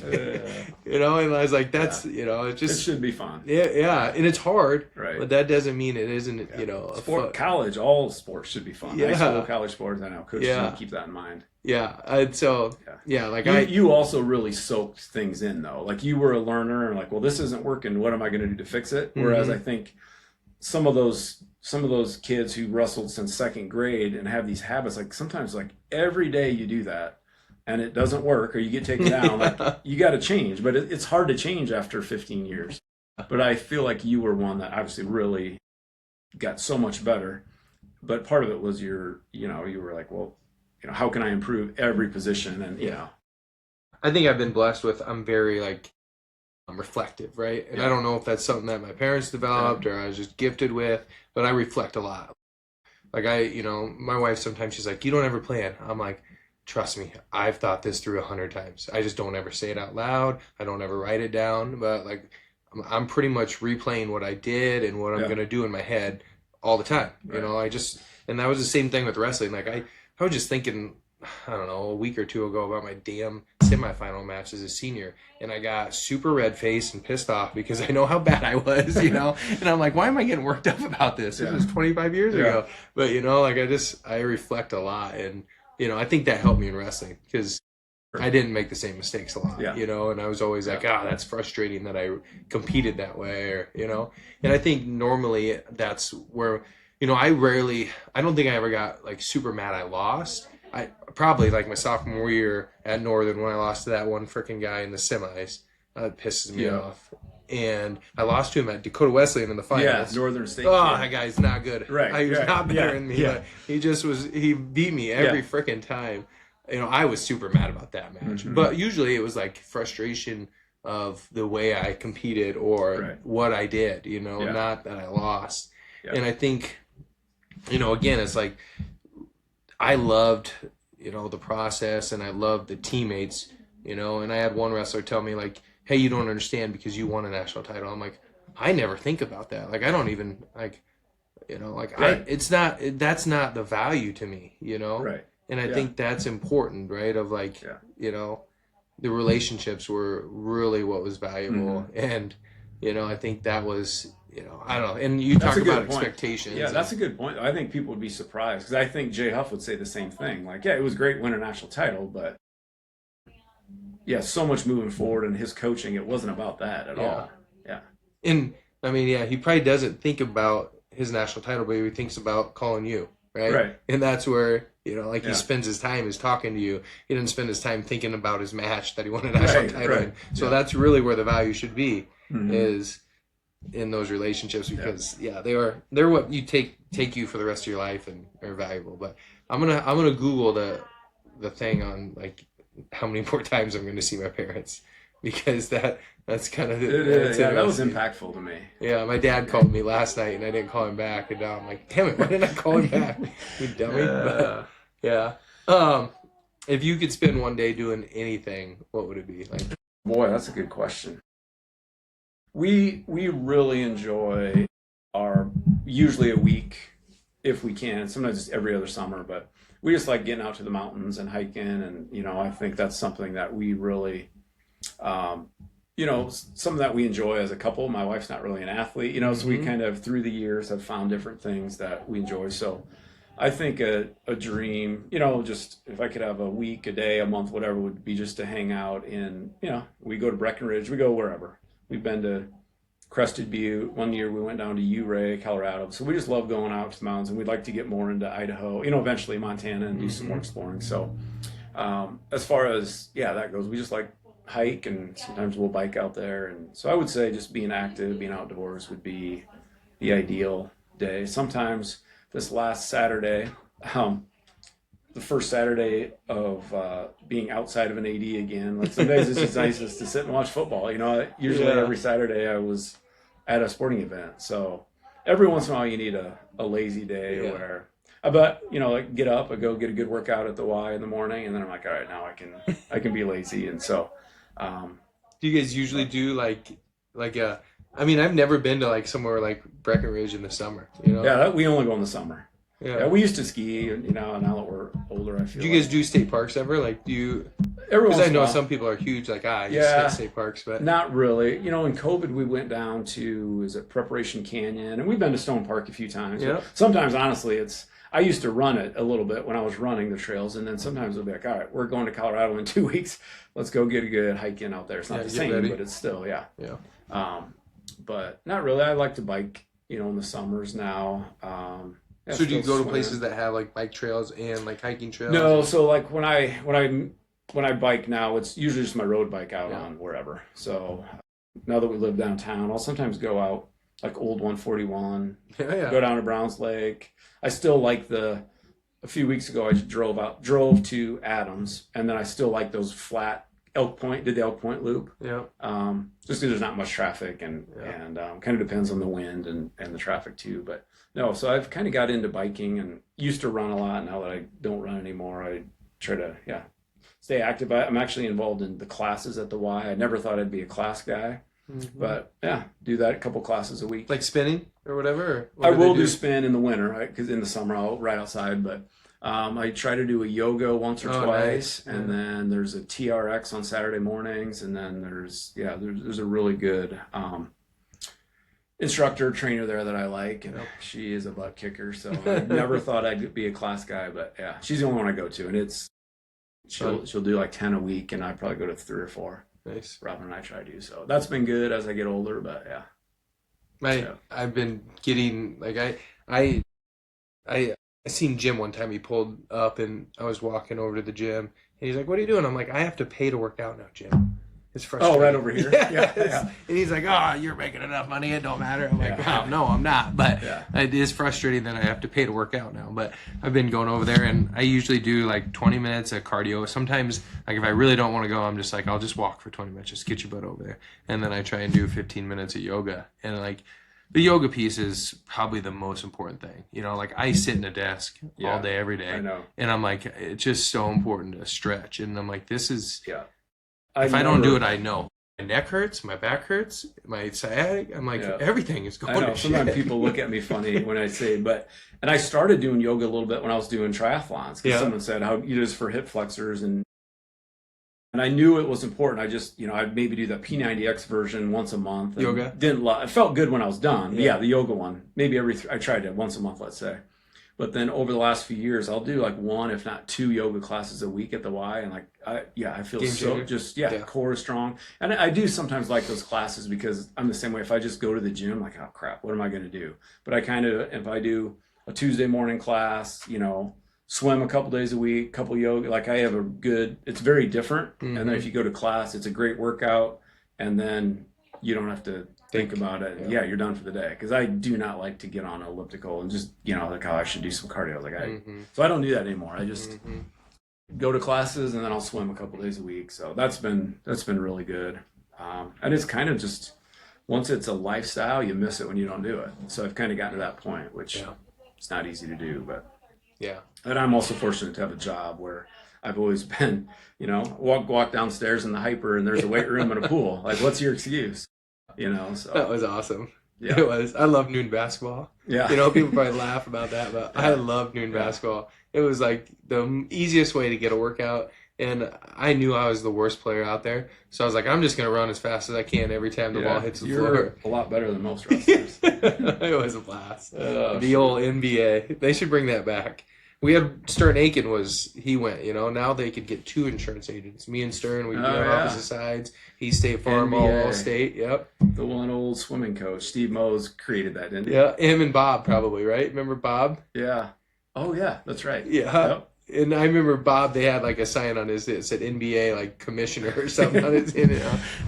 you know, and I was like, that's, you know, it's It just, should be fun. yeah. And it's hard, Right. but that doesn't mean it isn't, you know, a Sport, fun. college, all sports should be fun. Yeah. High school, college sports, I know. Coaches Yeah. need to keep that in mind. Yeah. And so, yeah, like You also really soaked things in, though. Like you were a learner and like, well, this isn't working. What am I going to do to fix it? Whereas I think some of those kids who wrestled since second grade and have these habits, like sometimes like every day you do that and it doesn't work or you get taken down, like you got to change. But it's hard to change after 15 years. But I feel like you were one that obviously really got so much better. But part of it was you were like, well, you know, how can I improve every position? And, you know. I think I've been blessed with, I'm very like, I'm reflective, right? And I don't know if that's something that my parents developed or I was just gifted with, but I reflect a lot. Like my wife sometimes she's like, you don't ever plan. I'm like, trust me, I've thought this through 100 times. I just don't ever say it out loud. I don't ever write it down, but like, I'm pretty much replaying what I did and what I'm going to do in my head all the time. You know, and that was the same thing with wrestling. Like I was just thinking, I don't know, a week or two ago about my damn semifinal match as a senior, and I got super red-faced and pissed off because I know how bad I was, you know, and I'm like, why am I getting worked up about this? This was 25 years ago. But, you know, like I reflect a lot, and, you know, I think that helped me in wrestling because I didn't make the same mistakes a lot, you know, and I was always like, that's frustrating that I competed that way, or, you know, and I think normally that's where, you know, I don't think I ever got like super mad I lost. I probably like my sophomore year at Northern when I lost to that one freaking guy in the semis. That pisses me off. And I lost to him at Dakota Wesleyan in the finals. Yeah, Northern State. That guy's not good. Right. He was not better than me, Yeah. but he beat me every freaking time. You know, I was super mad about that match. But usually it was like frustration of the way I competed or what I did, you know, not that I lost. Yeah. And I think, you know, again, it's like, I loved, you know, the process and I loved the teammates, you know, and I had one wrestler tell me like, hey, you don't understand because you won a national title. I'm like, I never think about that. Like, I don't even like, you know, like that's not the value to me, you know? Right. And I think that's important, right? Of like, you know, the relationships were really what was valuable. And, you know, I think that was, you know, I don't know. And you talk about expectations. Yeah, that's a good point. I think people would be surprised because I think Jay Huff would say the same thing. Like, it was great winning a national title, but so much moving forward in his coaching, it wasn't about that at all. Yeah. And I mean, he probably doesn't think about his national title, but he thinks about calling you. right? Right. And that's where, like he Yeah. spends his time is talking to you. He doesn't spend his time thinking about his match that he won a national Right, title in. right. So Yeah. that's really where the value should be, Mhm. is in those relationships, because they're what you take you for the rest of your life and are valuable. But I'm gonna Google the thing on like how many more times I'm gonna see my parents, because that's kind of It is. Yeah, that was interesting. impactful to me. Yeah, my dad called me last night and I didn't call him back, and now I'm like, damn it, why didn't I call him back? You dummy. But, yeah. If you could spend one day doing anything, what would it be? Like, Boy, that's a good question. We really enjoy our usually a week if we can. Sometimes it's every other summer, but we just like getting out to the mountains and hiking, and I think that's something that we really something that we enjoy as a couple. My wife's not really an athlete, so we kind of through the years have found different things that we enjoy. So I think a dream, just if I could have a week, a day, a month, whatever, would be just to hang out in, we go to Breckenridge, we go wherever. We've been to Crested Butte. One year we went down to Ouray, Colorado. So we just love going out to the mountains, and we'd like to get more into Idaho, eventually Montana, and do some more exploring. So as far as, that goes, we just like hike, and sometimes we'll bike out there. And so I would say just being active, being outdoors would be the ideal day. Sometimes this last Saturday, the first Saturday of being outside of an AD again. Like sometimes it's just nice just to sit and watch football. Usually every Saturday I was at a sporting event. So every once in a while you need a lazy day where, but like get up, I go get a good workout at the Y in the morning, and then I'm like, all right, now I can be lazy. And so, do you guys usually do like a? I mean, I've never been to like somewhere like Breckenridge in the summer. Yeah, we only go in the summer. Yeah, we used to ski, and now that we're older, I feel. Do you guys do state parks ever? Like, do you? Because I know some people are huge, like I just hit state parks, but not really. In COVID, we went down to Preparation Canyon, and we've been to Stone Park a few times. Yeah. Sometimes, honestly, I used to run it a little bit when I was running the trails, and then sometimes it'll be like, all right, we're going to Colorado in 2 weeks. Let's go get a good hike in out there. It's not the same, but it's still, yeah. But not really. I like to bike, in the summers now. So do you go to places that have like bike trails and like hiking trails? No, so like when I bike now, it's usually just my road bike out on wherever. So now that we live downtown, I'll sometimes go out like Old 141, go down to Browns Lake. I still like a few weeks ago I drove to Adams, and then I still like those flat did the Elk Point loop. Yeah. Just because there's not much traffic, and kind of depends on the wind and the traffic too. But no, so I've kind of got into biking and used to run a lot. Now that I don't run anymore, I try to stay active. I'm actually involved in the classes at the Y. I never thought I'd be a class guy, but do that a couple classes a week. Like spinning or whatever? I will do spin in the winter, right? Because in the summer I'll ride outside, but I try to do a yoga once or twice, and then there's a TRX on Saturday mornings, and then there's a really good instructor trainer there that I like, and she is a butt kicker. So I never thought I'd be a class guy, but she's the only one I go to, and she'll do like 10 a week, and I probably go to 3 or 4. Nice. Robin and I try to, so that's been good as I get older, but I've been getting like I seen Jim one time. He pulled up and I was walking over to the gym, and he's like, "What are you doing?" I'm like, "I have to pay to work out now, Jim." It's frustrating. Oh, right over here. Yeah. And he's like, "Oh, you're making enough money. It don't matter." I'm like, "Wow, no, I'm not." But it is frustrating that I have to pay to work out now. But I've been going over there, and I usually do like 20 minutes of cardio. Sometimes, like if I really don't want to go, I'm just like, I'll just walk for 20 minutes. Just get your butt over there. And then I try and do 15 minutes of yoga. And like the yoga piece is probably the most important thing. Like I sit in a desk all day, every day. I know. And I'm like, it's just so important to stretch. And I'm like, this is... I don't do it, I know. My neck hurts, my back hurts, my sciatic. I'm like, everything is going I know. to Sometimes shit. people look at me funny when I say, and I started doing yoga a little bit when I was doing triathlons, because someone said, how you do this for hip flexors, and I knew it was important. I just, I'd maybe do the P90X version once a month. Yoga? It felt good when I was done. Yeah, the yoga one. Maybe I tried it once a month, let's say. But then over the last few years, I'll do like 1, if not 2 yoga classes a week at the Y. And I feel Game so changer. just, core is strong. And I do sometimes like those classes because I'm the same way. If I just go to the gym, like, oh crap, what am I going to do? But I kind of, if I do a Tuesday morning class, swim a couple days a week, couple yoga. Like I have it's very different. And then if you go to class, it's a great workout, and then you don't have to think about it. Yeah, you're done for the day. Because I do not like to get on an elliptical and just, like, oh, I should do some cardio. So I don't do that anymore. I just go to classes, and then I'll swim a couple days a week. So that's been really good. And it's kind of just, once it's a lifestyle, you miss it when you don't do it. So I've kind of gotten to that point, which it's not easy to do, but yeah. And I'm also fortunate to have a job where I've always been, walk downstairs in the hyper and there's a weight room and a pool. Like, what's your excuse? So that was awesome. Yeah. It was. I love noon basketball. Yeah. People probably laugh about that, but I love noon basketball. It was like the easiest way to get a workout. And I knew I was the worst player out there. So I was like, I'm just going to run as fast as I can every time the ball hits the floor. A lot better than most wrestlers. It was a blast. The old NBA. They should bring that back. We had Stern Aiken he went, now they could get 2 insurance agents. Me and Stern, we have opposite sides. He State Farm, all State. Yep. The one old swimming coach, Steve Mose, created that, didn't he? Yeah, him and Bob probably, right? Remember Bob? Yeah. Oh, yeah, that's right. Yeah. Yep. And I remember Bob, they had like a sign on his, it said NBA, like commissioner or something on his, it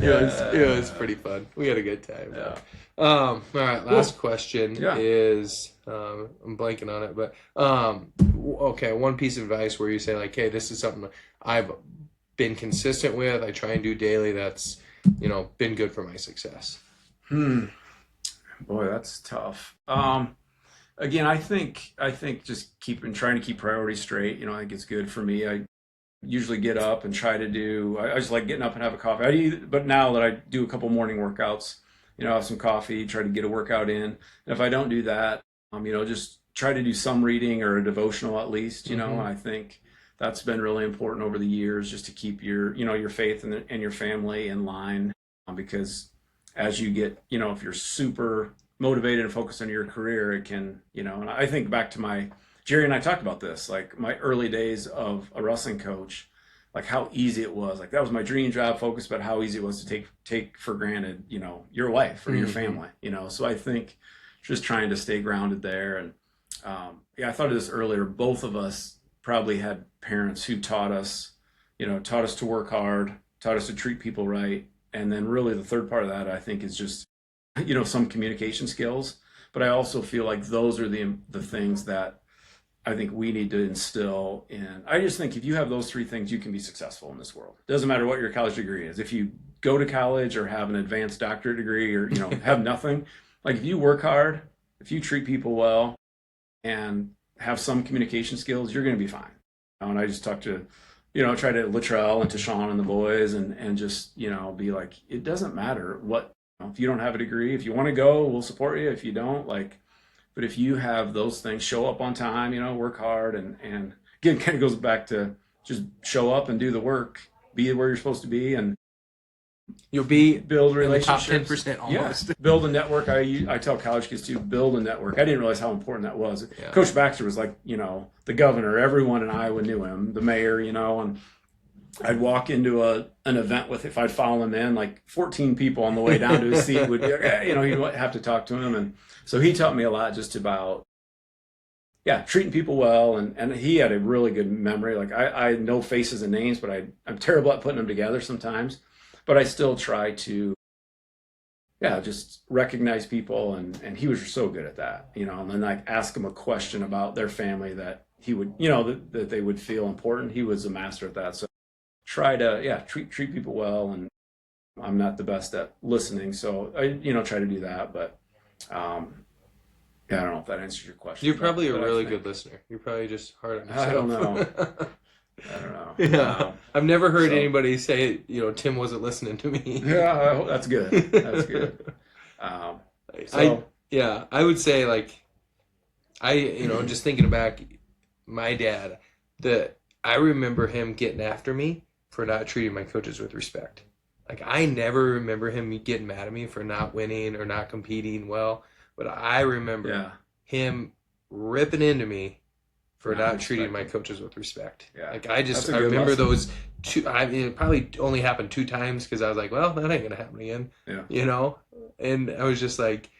was pretty fun. We had a good time. Yeah. All right, last question is, I'm blanking on it, but, okay, one piece of advice where you say like, hey, this is something I've been consistent with, I try and do daily, that's, been good for my success. Boy, that's tough. Again, I think just trying to keep priorities straight. I think it's good for me. I usually get up and try to do. I just like getting up and have a coffee. But now that I do a couple morning workouts, have some coffee, try to get a workout in. And if I don't do that, just try to do some reading or a devotional at least. And I think that's been really important over the years, just to keep your faith and your family in line. Because as you get, if you're super motivated and focused on your career, it can, and I think back to Jerry and I talked about this, like my early days of a wrestling coach, like how easy it was. Like that was my dream job, focus, but how easy it was to take for granted, your life or your family, So I think just trying to stay grounded there. And I thought of this earlier. Both of us probably had parents who taught us to work hard, taught us to treat people right. And then really the third part of that, I think, is just some communication skills, but I also feel like those are the things that I think we need to instill in. I just think if you have those 3 things, you can be successful in this world. Doesn't matter what your college degree is. If you go to college or have an advanced doctorate degree or, have nothing, like if you work hard, if you treat people well and have some communication skills, you're going to be fine. And I just talked to, try to Luttrell and to Sean and the boys and just, be like, it doesn't matter what, if you don't have a degree, if you want to go, we'll support you. If you don't, but if you have those things, show up on time, work hard, and again, kind of goes back to just show up and do the work, be where you're supposed to be, and you'll be build relationships. In the top 10% almost. Yeah. Build a network. I tell college kids to build a network. I didn't realize how important that was. Yeah. Coach Baxter was like, the governor. Everyone in Iowa knew him, the mayor, and I'd walk into an event if I'd follow him in, like 14 people on the way down to his seat would be, he'd have to talk to him. And so he taught me a lot just about, treating people well. And he had a really good memory. Like I know faces and names, but I'm terrible at putting them together sometimes, but I still try to, just recognize people. And he was so good at that, and then like ask him a question about their family that he would, that they would feel important. He was a master at that. So try to treat people well, and I'm not the best at listening, so I try to do that. But I don't know if that answers your question. You're probably a really good listener. You're probably just hard on yourself. I don't know. Yeah, I've never heard anybody say Tim wasn't listening to me. Yeah, that's good. That's good. I would say like just thinking back, my dad, I remember him getting after me for not treating my coaches with respect. Like I never remember him getting mad at me for not winning or not competing well, but I remember him ripping into me for not treating my coaches with respect. Yeah. Like I remember lesson. Those 2. It probably only happened 2 times because I was like, well, that ain't gonna happen again. Yeah. And I was just like,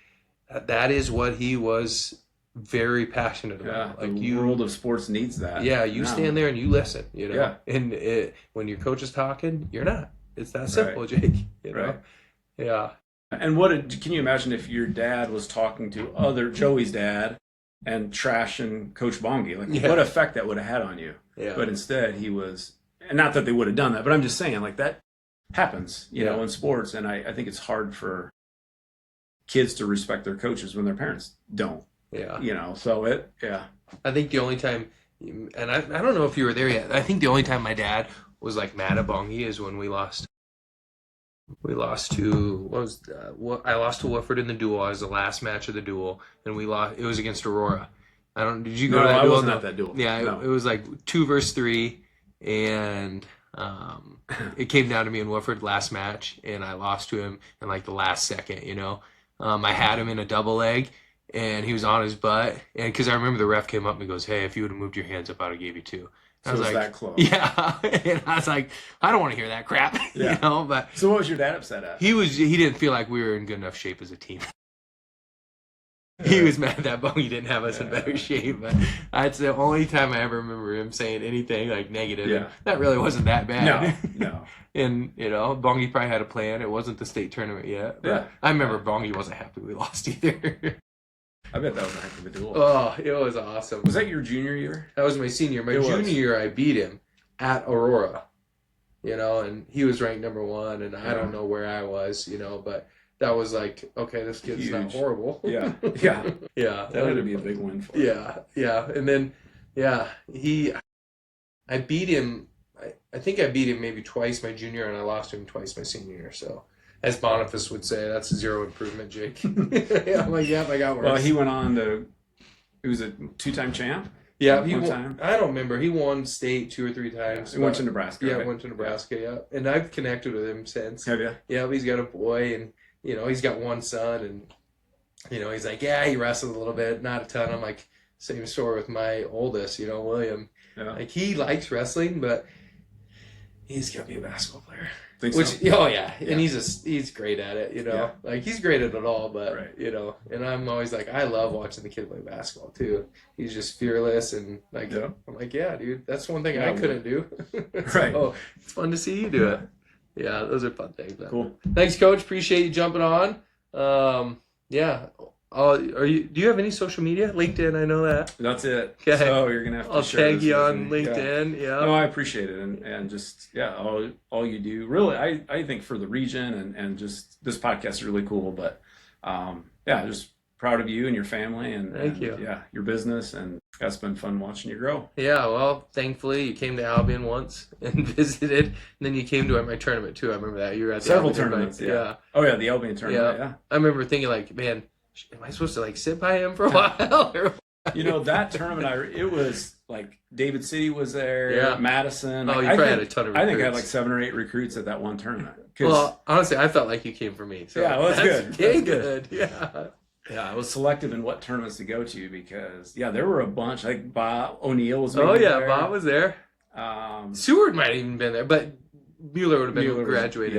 that is what he was very passionate Yeah, about. the Like you, world of sports needs that. yeah, you now. stand there and you listen, you know. Yeah. And when your coach is talking, you're not. It's that simple, Jake. You know. Right. Yeah. And can you imagine if your dad was talking to Joey's dad and trashing Coach Bongi? Like, Yeah. what effect that would have had on you? Yeah. But instead, he was, and not that they would have done that, but I'm just saying, like, that happens, you know, in sports. And I think it's hard for kids to respect their coaches when their parents don't. Yeah. You know, so I think the only time, and I don't know if you were there yet. I think the only time my dad was like mad at Bongi is when we lost. We lost to I lost to Woodford in the duel. I was the last match of the duel, and we lost. It was against Aurora. Did you go to that I duel? wasn't at that duel. Yeah, No. it was like 2-3, and it came down to me and Woodford last match, and I lost to him in like the last second. You know, I had him in a double leg, and he was on his butt, and because I remember the ref came up and he goes, "Hey, if you would have moved your hands up, I'd have gave you 2." So I was it was like, that close. yeah, and I was like, I don't want to hear that crap, Yeah. you know. But So what was your dad upset at? he didn't feel like we were in good enough shape as a team. He was mad that Bongi didn't have us in better shape, but that's the only time I ever remember him saying anything like negative. Yeah. And that really wasn't that bad. No. And you know, Bongi probably had a plan. It wasn't the state tournament yet. But Yeah. I remember Bongi wasn't happy we lost either. I bet that was a heck of a duel. Oh, it was awesome. Was that your junior year? That was my senior. My It was. junior year, I beat him at Aurora, you know, and he was ranked number 1, and I don't know where I was, you know, but that was like, okay, this kid's not Huge. horrible. Yeah. Yeah. That had to be a big win for you. Yeah. And then, I beat him, I think I beat him maybe twice my junior, and I lost to him twice my senior year, so. As Boniface would say, that's 0 improvement, Jake. Yeah, I'm like, I got worse. Well, he went on to, he was a 2-time champ. Yeah, he one won. time. I don't remember. He won state 2 or 3 times. He went to Nebraska. Yeah, right? went to Nebraska. Yeah, and I've connected with him since. Have you? Yeah, he's got a boy, and you know he's got one son, and you know he's like, yeah, he wrestled a little bit, not a ton. I'm like, same story with my oldest, you know, William. Yeah. Like he likes wrestling, but he's gonna be a basketball player. Think Which, so? oh yeah, and he's great at it, you know. Yeah. Like he's great at it all, but Right. you know. And I'm always like, I love watching the kid play basketball too. He's just fearless, and like Yeah. I'm like, yeah, dude, that's one thing Yeah, I couldn't do. Right. So it's fun to see you do it. Yeah, those are fun things. Man. Cool. Thanks, Coach. Appreciate you jumping on. Yeah. Do you have any social media? LinkedIn, I know that. That's it. Okay. So you're gonna have to I'll share tag this you with on me. Yeah. LinkedIn. Yeah. No, I appreciate it, and just all you do. Really, I think for the region and just this podcast is really cool. But just proud of you and your family and Thank you. Yeah, your business, and it's been fun watching you grow. Yeah, well, thankfully you came to Albion once and visited, and then you came to my tournament too. I remember that you were at the Several Albion tournaments. tournament. Yeah. Oh yeah, the Albion tournament. Yeah. I remember thinking like, man, am I supposed to like sit by him for a while? Or... You know that tournament, it was like David City was there. Yeah. Madison. Oh, you I probably think- had a ton of I think I had recruits. like 7 or 8 recruits at that one tournament. 'Cause- Well, honestly, I felt like you came for me. So Yeah, well, that's good. Okay, That's good. Yeah. Yeah, I was selective in what tournaments to go to because there were a bunch. Like Bob O'Neill was. Oh maybe yeah, there. Bob was there. Um, Seward might have even been there, but Mueller would have been Mueller was- graduated.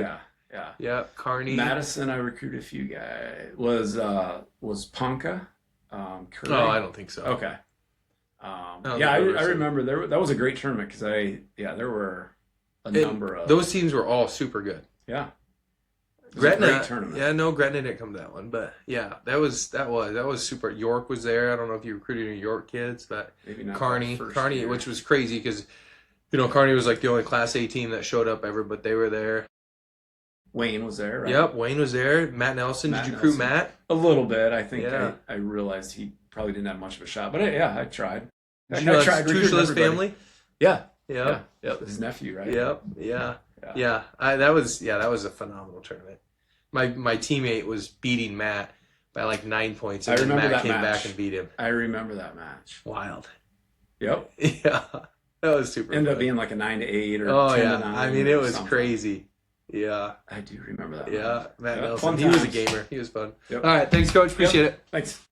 Yeah. Yeah, Carney. Madison, I recruited a few guys. Was Ponca? Curry? Oh, I don't think so. Okay. don't I think I ever said- remember that was a great tournament because there were a number of Those teams were all super good. yeah. It was a Gretna, great tournament. yeah, no, Gretna didn't come to that one, but yeah, that was super. York was there. I don't know if you recruited any York kids, but Maybe not Carney, that first year. which was crazy because, you know, Carney was like the only Class A team that showed up ever, but they were there. Wayne was there. Right? Yep, Wayne was there. Matt Nelson. Matt Did you recruit Nelson. Matt? A little bit. I think Yeah. I realized he probably didn't have much of a shot, but I tried. Did you know I tried that's recruiting Tushela's everybody. family? Yeah. Yeah. Yep. His nephew, right? Yep. Yeah. That was a phenomenal tournament. My teammate was beating Matt by like 9 points, and I then remember Matt that came match. back and beat him. I remember that match. Wild. Yep. Yeah. That was super. Ended up fun. being like a 9-8 or Oh 10-9. yeah. I mean, it or was something. crazy. Yeah. I do remember that. Yeah. match. Matt Yeah, Nelson. fun He was a times. gamer. He was fun. Yep. All right. Thanks, Coach. Appreciate Yep. it. Thanks.